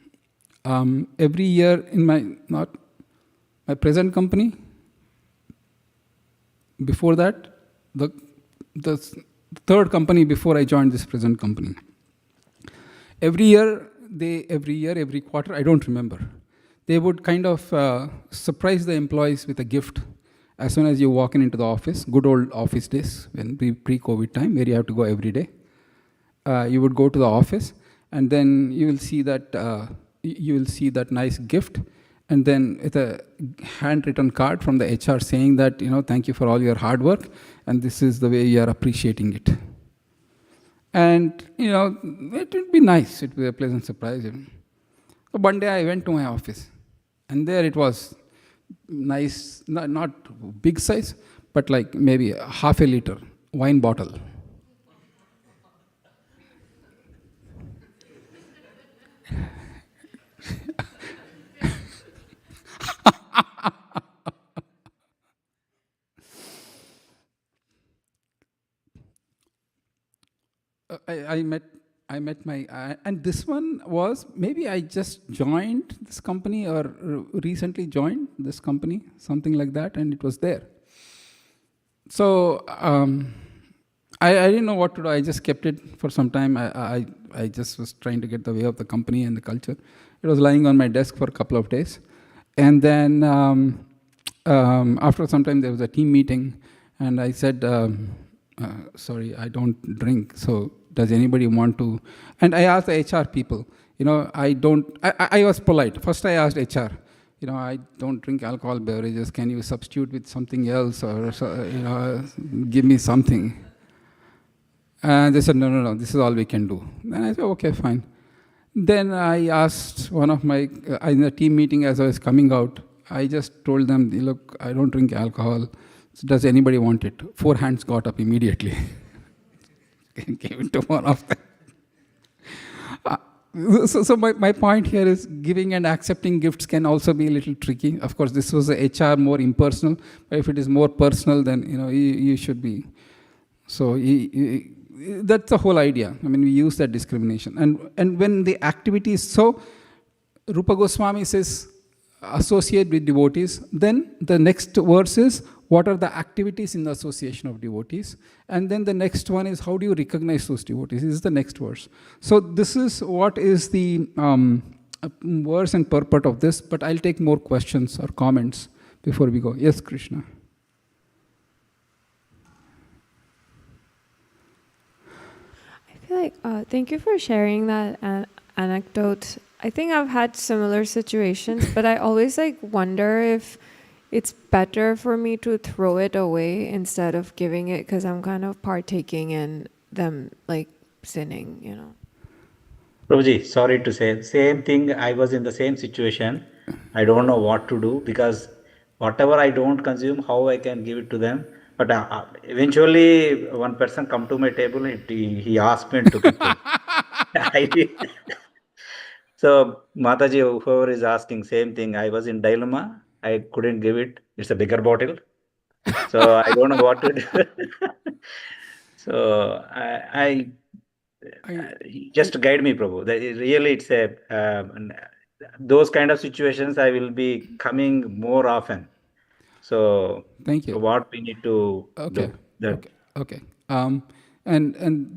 Every year in my present company, before that, the third company before I joined this present company, every quarter, I don't remember, they would kind of surprise the employees with a gift as soon as you walk into the office. Good old office days, when pre-COVID time, where you have to go every day. You would go to the office, and then you will see that nice gift, and then with a handwritten card from the HR saying that, thank you for all your hard work, and this is the way you are appreciating it. And, it would be nice. It would be a pleasant surprise. So one day I went to my office, and there it was nice, not big size, but like maybe half a liter wine bottle. I met my, and this one was, maybe I just joined this company or recently joined this company, something like that, and it was there. So I didn't know what to do. I just kept it for some time. I just was trying to get the way of the company and the culture. It was lying on my desk for a couple of days. And then after some time, there was a team meeting, and I said, sorry, I don't drink, so does anybody want to? And I asked the HR people, I was polite. First I asked HR, I don't drink alcohol beverages, can you substitute with something else, or, give me something? And they said, no, this is all we can do. Then I said, okay, fine. Then I asked one of my, in the team meeting as I was coming out, I just told them, look, I don't drink alcohol. Does anybody want it? 4 hands got up immediately. Gave it to one of them. So my point here is giving and accepting gifts can also be a little tricky. Of course, this was a HR more impersonal, but if it is more personal, then you should be. So that's the whole idea. I mean, we use that discrimination. And when the activity is so, Rupa Goswami says, associate with devotees, then the next verse is, what are the activities in the association of devotees? And then the next one is, how do you recognize those devotees? This is the next verse. So this is what is the verse and purport of this, but I'll take more questions or comments before we go. Yes, Krishna. I feel like, thank you for sharing that anecdote. I think I've had similar situations, but I always like wonder if it's better for me to throw it away instead of giving it, because I'm kind of partaking in them like sinning, you know. Prabhuji, sorry to say, same thing. I was in the same situation. I don't know what to do, because whatever I don't consume, how I can give it to them. But eventually, one person come to my table. He asked me and took it to. I did. So Mataji, whoever is asking, same thing. I was in dilemma. I couldn't give it. It's a bigger bottle. So I don't know what to do. So I just guide me, Prabhu. Really, it's those kind of situations I will be coming more often. So thank you. What we need to do. Okay. And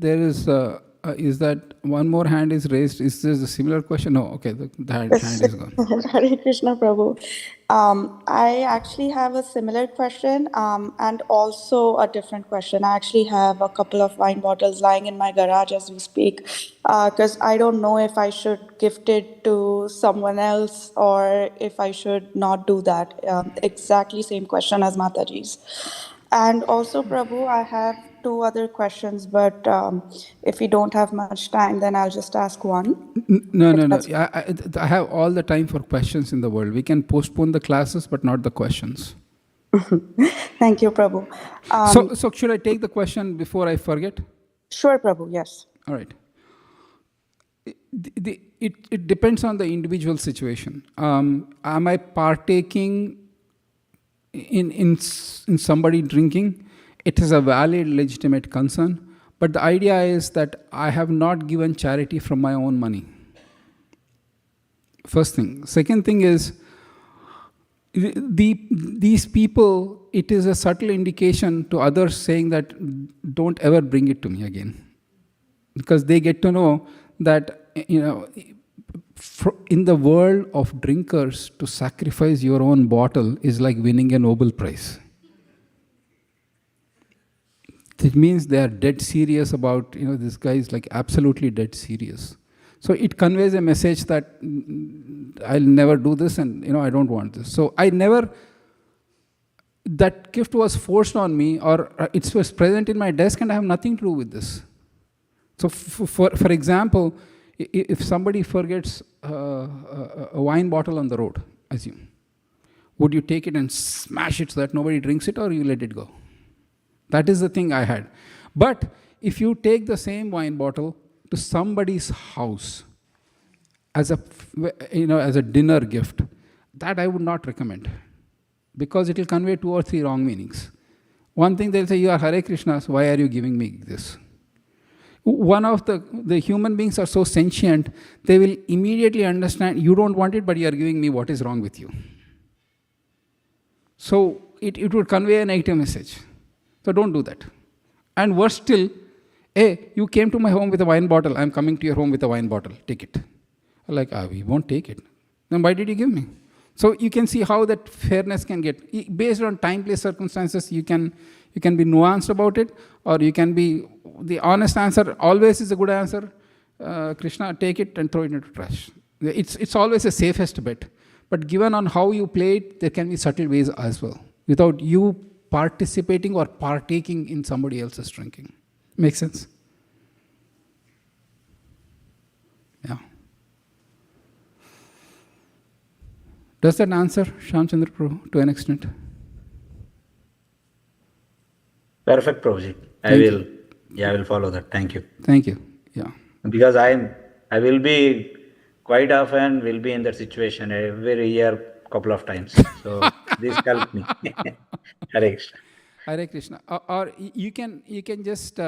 there is that one more hand is raised. Is this a similar question? No. Okay, the hand is gone. Hare Krishna, Prabhu. I actually have a similar question and also a different question. I actually have a couple of wine bottles lying in my garage as we speak, because I don't know if I should gift it to someone else or if I should not do that. Exactly same question as Mataji's. And also, Prabhu, I have two other questions, but if we don't have much time, then I'll just ask one. No. I have all the time for questions in the world. We can postpone the classes, but not the questions. Thank you, Prabhu. So should I take the question before I forget? Sure, Prabhu, yes. All right. It depends on the individual situation. Am I partaking in somebody drinking? It is a valid, legitimate concern. But the idea is that I have not given charity from my own money. First thing. Second thing is, these people, it is a subtle indication to others saying that don't ever bring it to me again. Because they get to know that, in the world of drinkers, to sacrifice your own bottle is like winning a Nobel Prize. It means they are dead serious about, this guy is like absolutely dead serious. So it conveys a message that I'll never do this and, I don't want this. So that gift was forced on me, or it was present in my desk and I have nothing to do with this. So for example, if somebody forgets a wine bottle on the road, assume, would you take it and smash it so that nobody drinks it, or you let it go? That is the thing I had. But if you take the same wine bottle to somebody's house as a dinner gift, that I would not recommend, because it will convey 2 or 3 wrong meanings. One thing, they'll say, you are Hare Krishna, so why are you giving me this? One of the human beings are so sentient, they will immediately understand, you don't want it, but you are giving me, what is wrong with you? So it would convey a negative message. So don't do that. And worse still, hey, you came to my home with a wine bottle, I'm coming to your home with a wine bottle, take it. Like, we won't take it. Then why did you give me? So you can see how that fairness can get. Based on time, place, circumstances, you can be nuanced about it, or you can be, the honest answer always is a good answer. Krishna, take it and throw it into trash. It's always the safest bet. But given on how you play it, there can be subtle ways as well, without you participating or partaking in somebody else's drinking. Make sense? Yeah. Does that answer, Shamchandra Prabhu, to an extent? Perfect, Prabhuji. I will follow that. Thank you. Thank you. Yeah. Because I will be quite often will be in that situation every year, couple of times. So this helped me. Hare Krishna. Hare Krishna. Or you can just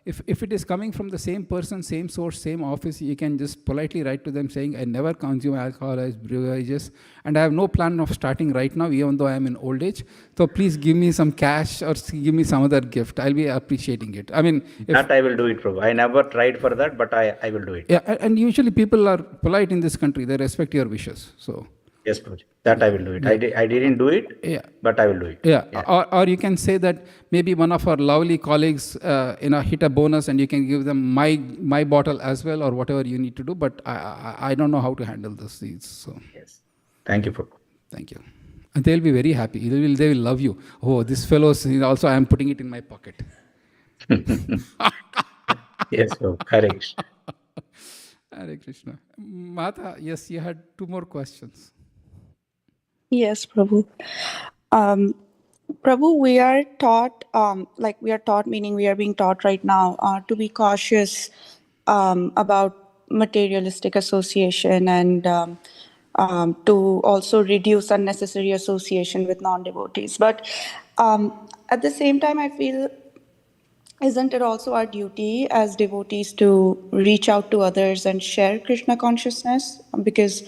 if it is coming from the same person, same source, same office, you can just politely write to them saying, I never consume alcoholized beverages, and I have no plan of starting right now, even though I am in old age. So please give me some cash or give me some other gift. I'll be appreciating it. I mean, that I will do it, Prabhu. I never tried for that, but I will do it. Yeah, and usually people are polite in this country. They respect your wishes. So yes, Prabhu. That I will do it. I didn't do it, but I will do it. Yeah. Or you can say that maybe one of our lovely colleagues hit a bonus and you can give them my bottle as well, or whatever you need to do. But I don't know how to handle this. So yes. Thank you, Prabhu. Thank you. And they'll be very happy. They will love you. Oh, this fellow's also I am putting it in my pocket. Yes, Prabhu. Correct. Hare Krishna. Mata, yes, you had 2 more questions. Yes, Prabhu. Prabhu, we are taught, meaning we are being taught right now to be cautious about materialistic association and to also reduce unnecessary association with non-devotees. But at the same time, I feel, isn't it also our duty as devotees to reach out to others and share Krishna consciousness? Because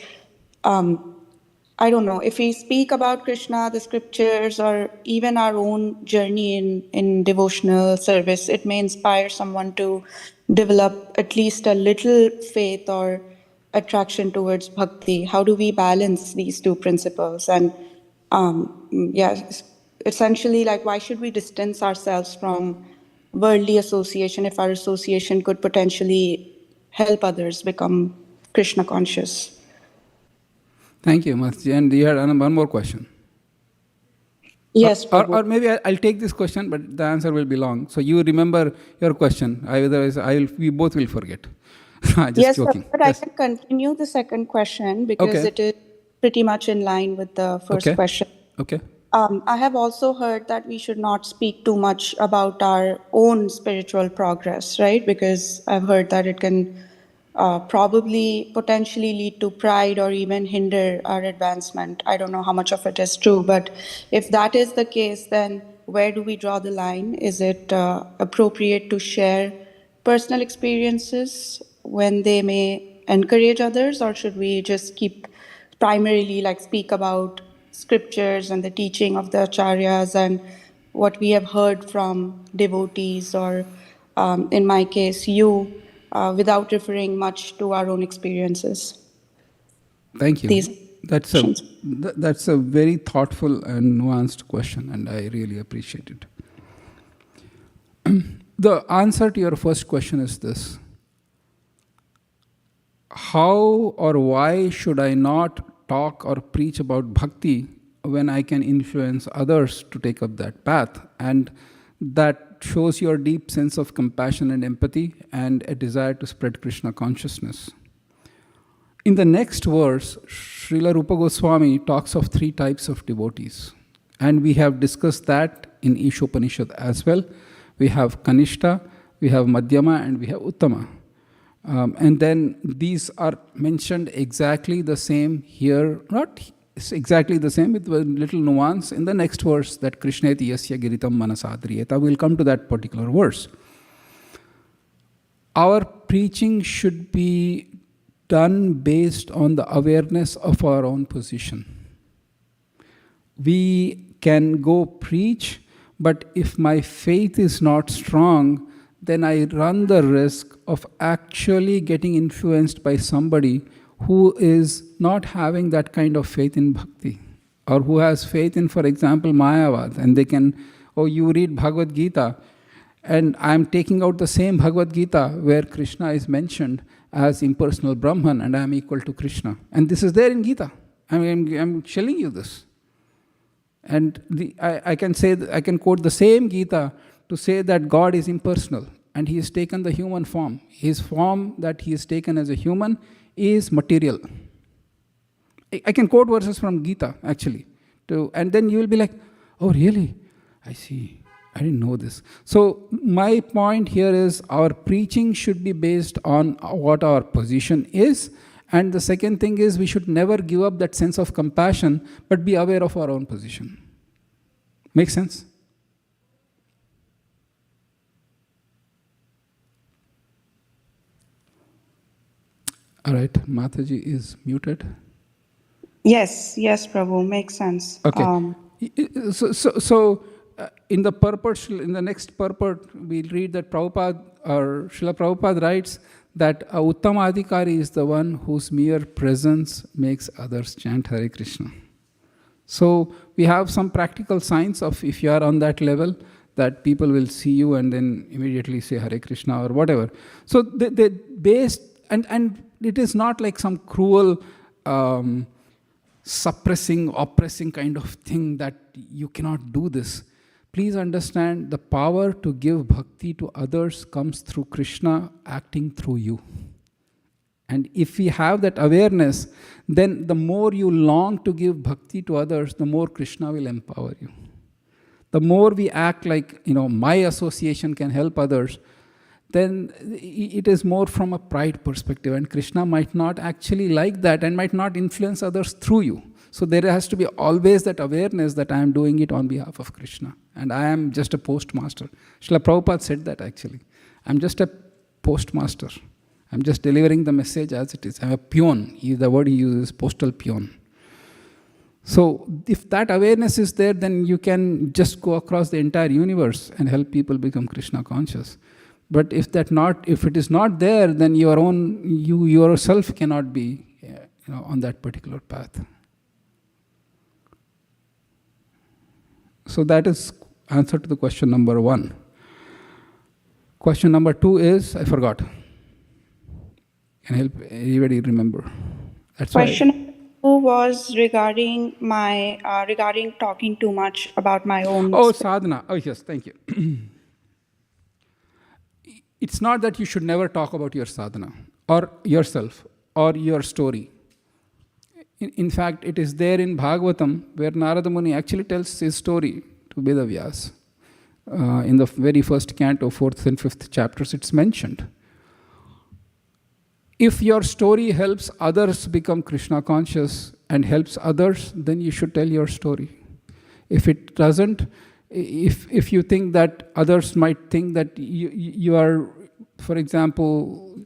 I don't know, if we speak about Krishna, the scriptures, or even our own journey in devotional service, it may inspire someone to develop at least a little faith or attraction towards bhakti. How do we balance these 2 principles? And essentially, why should we distance ourselves from worldly association if our association could potentially help others become Krishna conscious? Thank you, Mataji. And you had one more question. Yes, or maybe I'll take this question, but the answer will be long. So you remember your question. Otherwise, we both will forget. Just joking. But yes. I can continue the second question because it is pretty much in line with the first question. Okay. I have also heard that we should not speak too much about our own spiritual progress, right? Because I've heard that it can probably potentially lead to pride or even hinder our advancement. I don't know how much of it is true, but if that is the case, then where do we draw the line? Is it appropriate to share personal experiences when they may encourage others, or should we just keep primarily speak about scriptures and the teaching of the acharyas and what we have heard from devotees, or in my case, you, without referring much to our own experiences? Thank you. That's a very thoughtful and nuanced question, and I really appreciate it. The answer to your first question is this: how or why should I not talk or preach about bhakti when I can influence others to take up that path? And that shows your deep sense of compassion and empathy and a desire to spread Krishna consciousness. In the next verse, Srila Rupa Goswami talks of 3 types of devotees. And we have discussed that in Ishopanishad as well. We have Kanishta, we have Madhyama, and we have Uttama. And then these are mentioned exactly the same here, not exactly the same, with a little nuance in the next verse, that Krishneti yasya giritam manasadriyeta. We'll come to that particular verse. Our preaching should be done based on the awareness of our own position. We can go preach, but if my faith is not strong, then I run the risk of actually getting influenced by somebody who is not having that kind of faith in bhakti, or who has faith in, for example, Mayavad, and they can, you read Bhagavad Gita, and I'm taking out the same Bhagavad Gita where Krishna is mentioned as impersonal Brahman, and I'm equal to Krishna. And this is there in Gita. I'm telling you this. And I can quote the same Gita to say that God is impersonal, and He has taken the human form. His form that He has taken as a human is material. I can quote verses from Gita, actually. And then you will be like, oh, really? I see. I didn't know this. So my point here is our preaching should be based on what our position is. And the second thing is we should never give up that sense of compassion, but be aware of our own position. Make sense? All right, Mataji is muted. Yes, yes, Prabhu, makes sense. Okay. So in the purport, in the next purport, we'll read that Prabhupada or Srila Prabhupada writes that a Uttama Adhikari is the one whose mere presence makes others chant Hare Krishna. So we have some practical signs of if you are on that level, that people will see you and then immediately say Hare Krishna or whatever. So they based, and it is not like some cruel suppressing, oppressing kind of thing that you cannot do this. Please understand the power to give bhakti to others comes through Krishna acting through you. And if we have that awareness, then the more you long to give bhakti to others, the more Krishna will empower you. The more we act like, my association can help others, then it is more from a pride perspective. And Krishna might not actually like that and might not influence others through you. So there has to be always that awareness that I am doing it on behalf of Krishna. And I am just a postmaster. Srila Prabhupada said that actually. I'm just a postmaster. I'm just delivering the message as it is. I'm a peon. The word he uses, postal peon. So if that awareness is there, then you can just go across the entire universe and help people become Krishna conscious. But if it is not there, then you yourself cannot be on that particular path. So that is answer to the question number 1. Question number 2 is, I forgot. Can help anybody remember? That's Question 2 was regarding regarding talking too much about my own. Oh, sadhana. Oh, yes, thank you. It's not that you should never talk about your sadhana or yourself or your story. In fact, it is there in Bhagavatam where Narada Muni actually tells his story to Vedavyas. In the very first canto, 4th and 5th chapters, it's mentioned. If your story helps others become Krishna conscious and helps others, then you should tell your story. If it doesn't, if you think that others might think that you are, for example,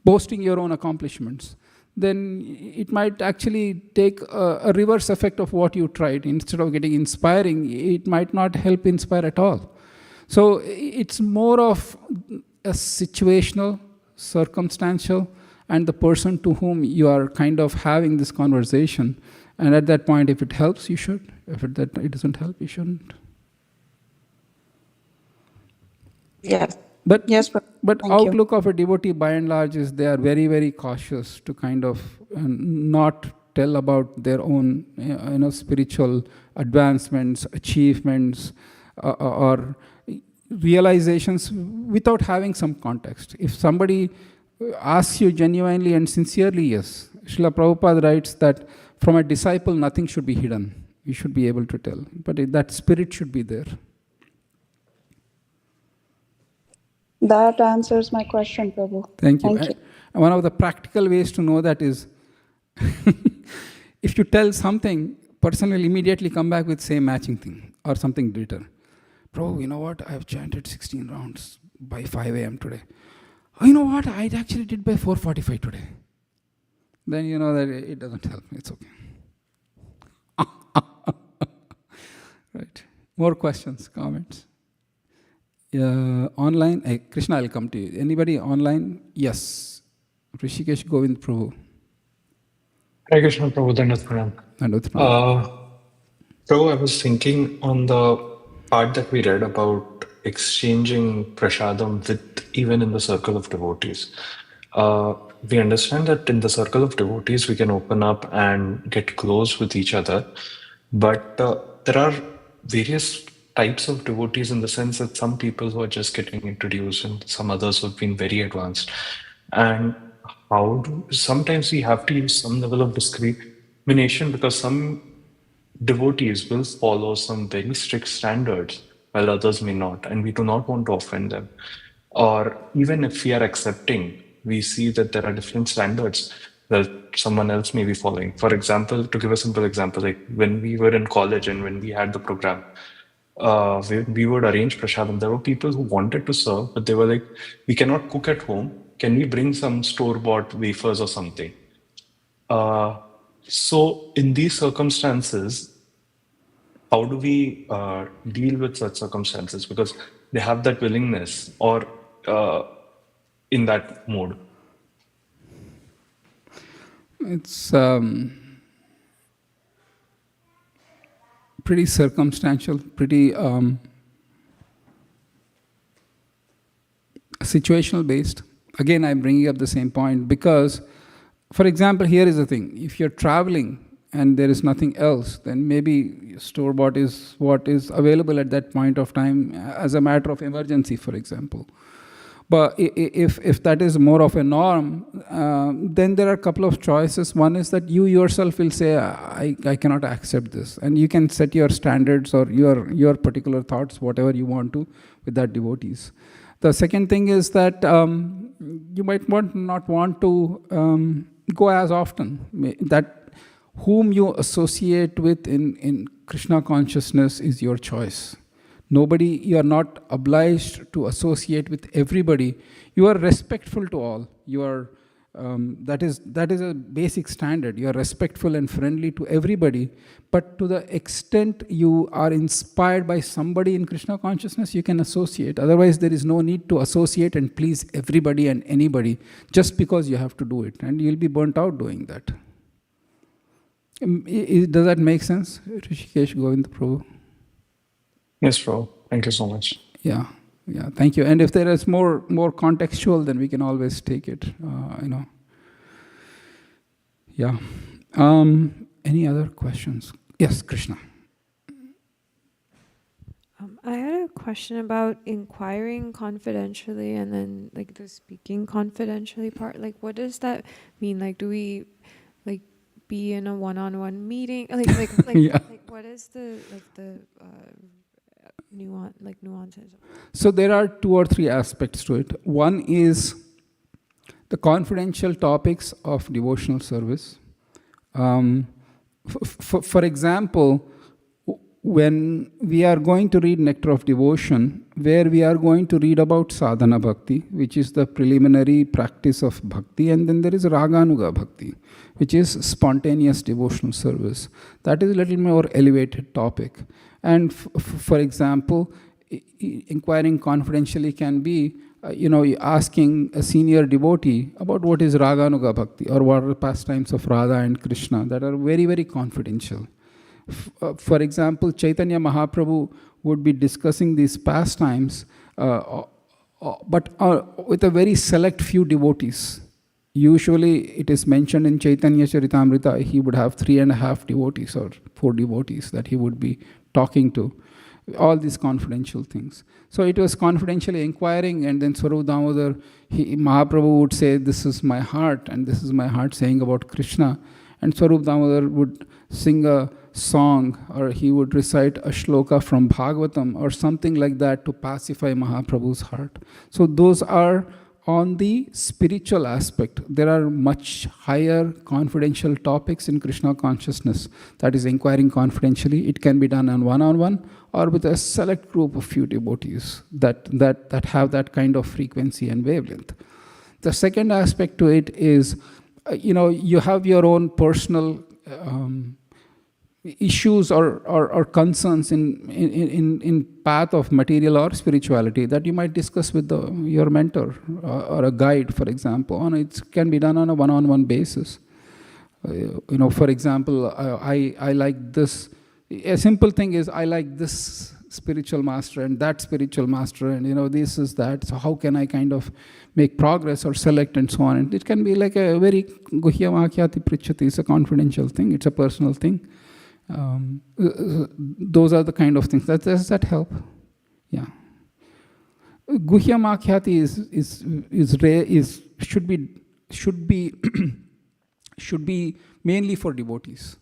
boasting your own accomplishments, then it might actually take a reverse effect of what you tried. Instead of getting inspiring, it might not help inspire at all. So it's more of a situational, circumstantial, and the person to whom you are kind of having this conversation. And at that point, if it helps, you should. If it doesn't help, you shouldn't. Yes. But Thank outlook you. of a devotee by and large is they are very, very cautious to kind of not tell about their own spiritual advancements, achievements, or realizations without having some context. If somebody asks you genuinely and sincerely, yes, Srila Prabhupada writes that from a disciple nothing should be hidden. You should be able to tell. But that spirit should be there. That answers my question, Prabhu. Thank you. One of the practical ways to know that is, if you tell something, person will immediately come back with same matching thing or something greater. Bro, you know what? I've chanted 16 rounds by 5 a.m. today. Oh, you know what? I actually did by 4:45 today. Then you know that it doesn't help. It's okay. Right. More questions, comments? Online, Krishna, I'll come to you. Anybody online? Yes. Rishikesh Govind Prabhu. Hare Krishna Prabhu, Dandath Prabhu, I was thinking on the part that we read about exchanging prasadam even in the circle of devotees. We understand that in the circle of devotees, we can open up and get close with each other. But there are various types of devotees in the sense that some people who are just getting introduced and some others who have been very advanced. And sometimes we have to use some level of discrimination because some devotees will follow some very strict standards while others may not, and we do not want to offend them. Or even if we are accepting, we see that there are different standards that someone else may be following. For example, to give a simple example, like when we were in college and when we had the program, we would arrange prasadam. There were people who wanted to serve, but they were like, we cannot cook at home. can we bring some store-bought wafers or something? So in these circumstances, how do we deal with such circumstances? Because they have that willingness or in that mode. It's pretty circumstantial, pretty situational based. Again, I'm bringing up the same point because, for example, here is the thing. If you're traveling and there is nothing else, then maybe store-bought is what is available at that point of time as a matter of emergency, for example. But if that is more of a norm, then there are a couple of choices. One is that you yourself will say, I cannot accept this. And you can set your standards or your particular thoughts, whatever you want to, with that devotees. The second thing is that you might not want to go as often. That whom you associate with in Krishna consciousness is your choice. You are not obliged to associate with everybody. You are respectful to all. You are, that is a basic standard. You are respectful and friendly to everybody. But to the extent you are inspired by somebody in Krishna consciousness, you can associate. Otherwise, there is no need to associate and please everybody and anybody just because you have to do it. And you'll be burnt out doing that. Does that make sense, Rishikesh Govinda Prabhu? Yes, Prabhu. Thank you so much. Yeah, thank you. And if there is more contextual, then we can always take it, Yeah. Any other questions? Yes, Krishna. I had a question about inquiring confidentially and then like the speaking confidentially part. Like, what does that mean? Like, do we like be in a one-on-one meeting? Yeah. What is the nuances? So there are 2 or 3 aspects to it. One is the confidential topics of devotional service. For example, when we are going to read Nectar of Devotion, where we are going to read about sadhana bhakti, which is the preliminary practice of bhakti, and then there is raganuga bhakti, which is spontaneous devotional service. That is a little more elevated topic. And for example, inquiring confidentially can be, asking a senior devotee about what is raganuga bhakti or what are the pastimes of Radha and Krishna that are very, very confidential. For example, Chaitanya Mahaprabhu would be discussing these pastimes, but with a very select few devotees. Usually it is mentioned in Chaitanya Charitamrita, he would have 3.5 devotees or 4 devotees that he would be talking to. All these confidential things. So it was confidentially inquiring, and then Swarup Damodar, Mahaprabhu would say, this is my heart, and this is my heart saying about Krishna. And Swarup Damodar would sing a song, or he would recite a shloka from Bhagavatam, or something like that to pacify Mahaprabhu's heart. So those are on the spiritual aspect. There are much higher confidential topics in Krishna consciousness, that is inquiring confidentially. It can be done on one-on-one or with a select group of few devotees that have that kind of frequency and wavelength. The second aspect to it is, you have your own personal issues or concerns in path of material or spirituality that you might discuss with your mentor or a guide, for example. And it can be done on a one-on-one basis. For example, I like this. A simple thing is, I like this spiritual master and that spiritual master, and this is that. So how can I kind of make progress or select and so on? And it can be like a very guhyam akhyati pritchati. It's a confidential thing. It's a personal thing. Those are the kind of things. Does that help? Yeah. Guhyam akhyati should be mainly for devotees,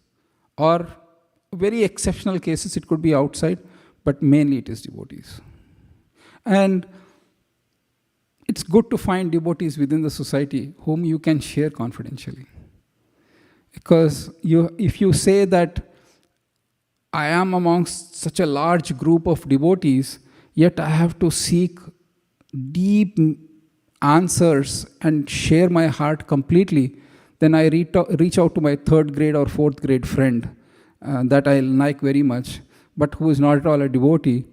or very exceptional cases it could be outside, but mainly it is devotees. And it's good to find devotees within the society whom you can share confidentially. Because if you say that I am amongst such a large group of devotees, yet I have to seek deep answers and share my heart completely, then I reach out to my 3rd grade or 4th grade friend that I like very much, but who is not at all a devotee,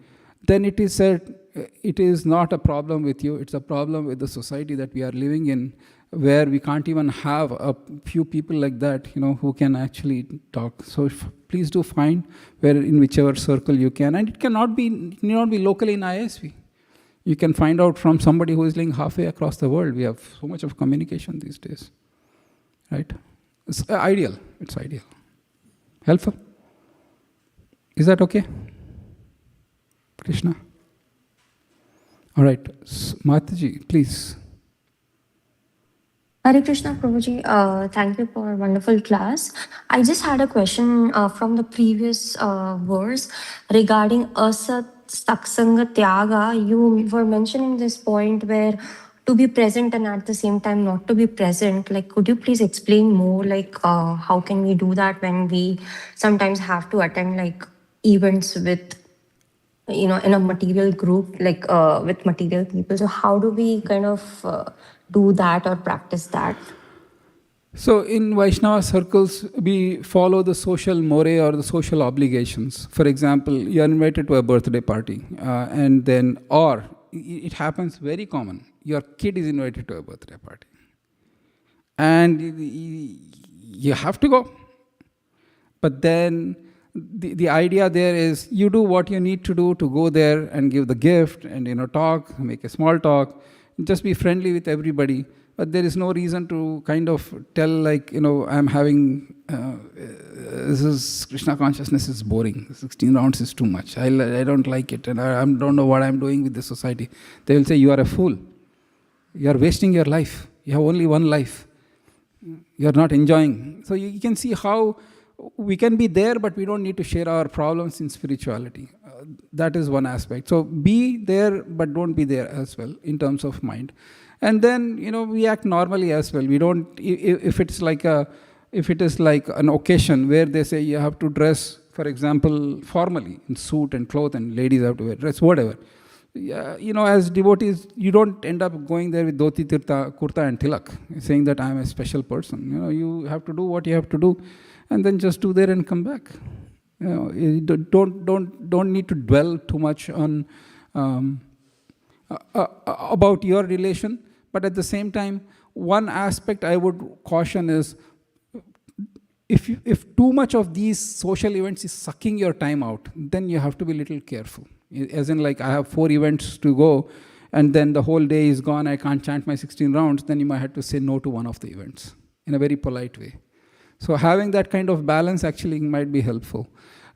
then it is said, it is not a problem with you, it's a problem with the society that we are living in, where we can't even have a few people like that, who can actually talk. So please do find in whichever circle you can, and it need not be locally in ISV. You can find out from somebody who is living halfway across the world. We have so much of communication these days, right? It's ideal. It's ideal. Helpful? Is that okay? Krishna? All right. Mataji, please. Hare Krishna Prabhuji, thank you for a wonderful class. I just had a question from the previous verse regarding asat saksanga tyaga. You were mentioning this point where to be present and at the same time not to be present. Like, could you please explain more, like how can we do that when we sometimes have to attend like events with, in a material group, like with material people? So how do we kind of do that or practice that? So in Vaishnava circles, we follow the social mores or the social obligations. For example, you are invited to a birthday party, or it happens very common, your kid is invited to a birthday party. And you have to go. But then the idea there is you do what you need to do to go there and give the gift and talk, make a small talk, just be friendly with everybody. But there is no reason to kind of tell I'm having, this is Krishna consciousness is boring. 16 rounds is too much. I don't like it and I don't know what I'm doing with the society. They will say you are a fool. You are wasting your life. You have only one life. You are not enjoying. So you can see how we can be there, but we don't need to share our problems in spirituality. That is one aspect. So be there, but don't be there as well in terms of mind. And then, we act normally as well. We don't, if it is like an occasion where they say you have to dress, for example, formally in suit and cloth, and ladies have to wear dress, whatever. As devotees, you don't end up going there with dhoti, kurta and tilak, saying that I am a special person. You have to do what you have to do, and then just do there and come back. You don't need to dwell too much on about your relation. But at the same time, one aspect I would caution is, if too much of these social events is sucking your time out, then you have to be a little careful. As in, like, I have 4 events to go, and then the whole day is gone, I can't chant my 16 rounds, then you might have to say no to one of the events in a very polite way. So having that kind of balance actually might be helpful.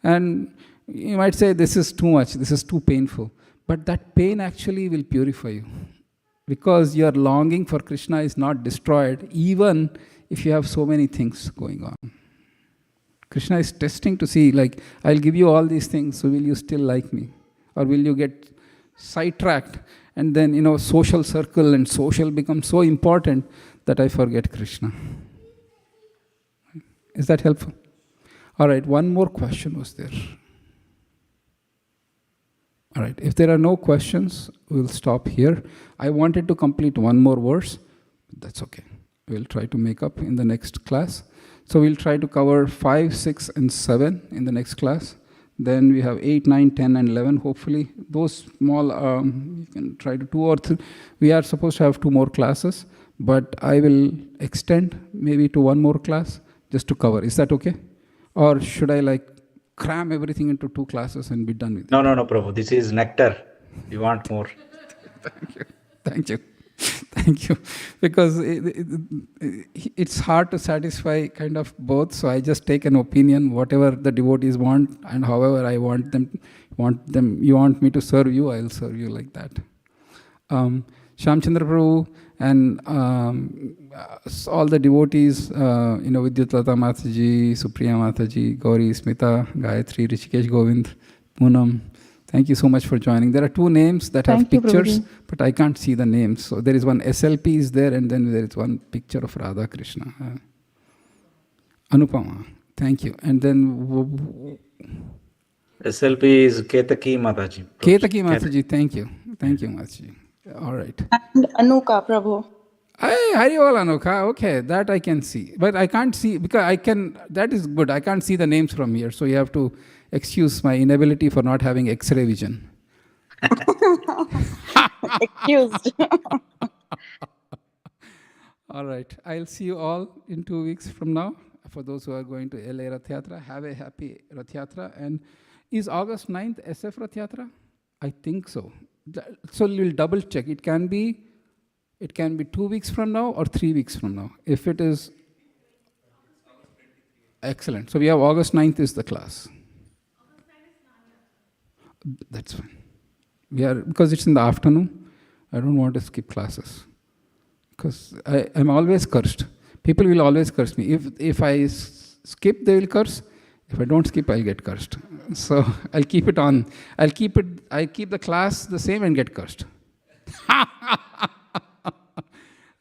And you might say, this is too much, this is too painful. But that pain actually will purify you, because your longing for Krishna is not destroyed, even if you have so many things going on. Krishna is testing to see, like, I'll give you all these things, so will you still like me? Or will you get sidetracked, and then, social circle and social becomes so important that I forget Krishna. Is that helpful? All right, one more question was there. All right, if there are no questions, we'll stop here. I wanted to complete one more verse, but that's okay. We'll try to make up in the next class. So we'll try to cover 5, 6, and 7 in the next class. Then we have 8, 9, 10, and 11. Hopefully, those small, you can try to 2 or 3. We are supposed to have 2 more classes, but I will extend maybe to 1 more class just to cover. Is that okay? Or should I cram everything into 2 classes and be done with it? No, Prabhu. This is nectar. You want more. Thank you. Thank you. Because it's hard to satisfy kind of both. So I just take an opinion, whatever the devotees want, and however I want them. You want me to serve you, I'll serve you like that. Shamchandra Prabhu and all the devotees, Vidyutlata Mataji, Supriya Mataji, Gauri, Smita, Gayatri, Rishikesh Govind, Poonam. Thank you so much for joining. There are 2 names that have pictures, but I can't see the names. So there is one SLP is there, and then there is one picture of Radha Krishna. Anupama, thank you. And then SLP is Ketaki Mataji. Ketaki Mataji, thank you. Thank you, Mataji. All right. And Anuka, Prabhu. Hey, Hariwal Anuka, okay, that I can see. But I can't see, because that is good. I can't see the names from here. So you have to excuse my inability for not having X-ray vision. Excused. All right. I'll see you all in 2 weeks from now. For those who are going to LA Rath Yatra, have a happy Rath Yatra. And is August 9th SF Rath Yatra? I think so. So we'll double check. It can be 2 weeks from now or 3 weeks from now. If it is excellent. So we have August 9th is the class. That's fine. Because it's in the afternoon, I don't want to skip classes. Because I'm always cursed. People will always curse me. If I skip, they will curse. If I don't skip, I'll get cursed. So I'll keep it on. I keep the class the same and get cursed.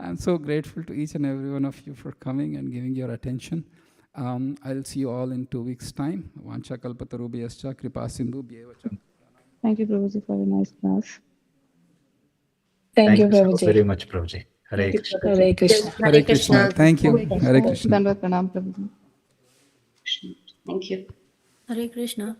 I'm so grateful to each and every one of you for coming and giving your attention. I'll see you all in 2 weeks' time. Vancha kalpatarubhyascha kripa sindhu bhyevacha. Thank you, Prabhuji, for a nice class. Thank you, so Prabhuji. very much, Prabhuji. Hare Krishna. Hare Krishna. Hare Krishna. Thank you. Hare Krishna. Dandavat pranam, Prabhuji. Thank you. Hare Krishna.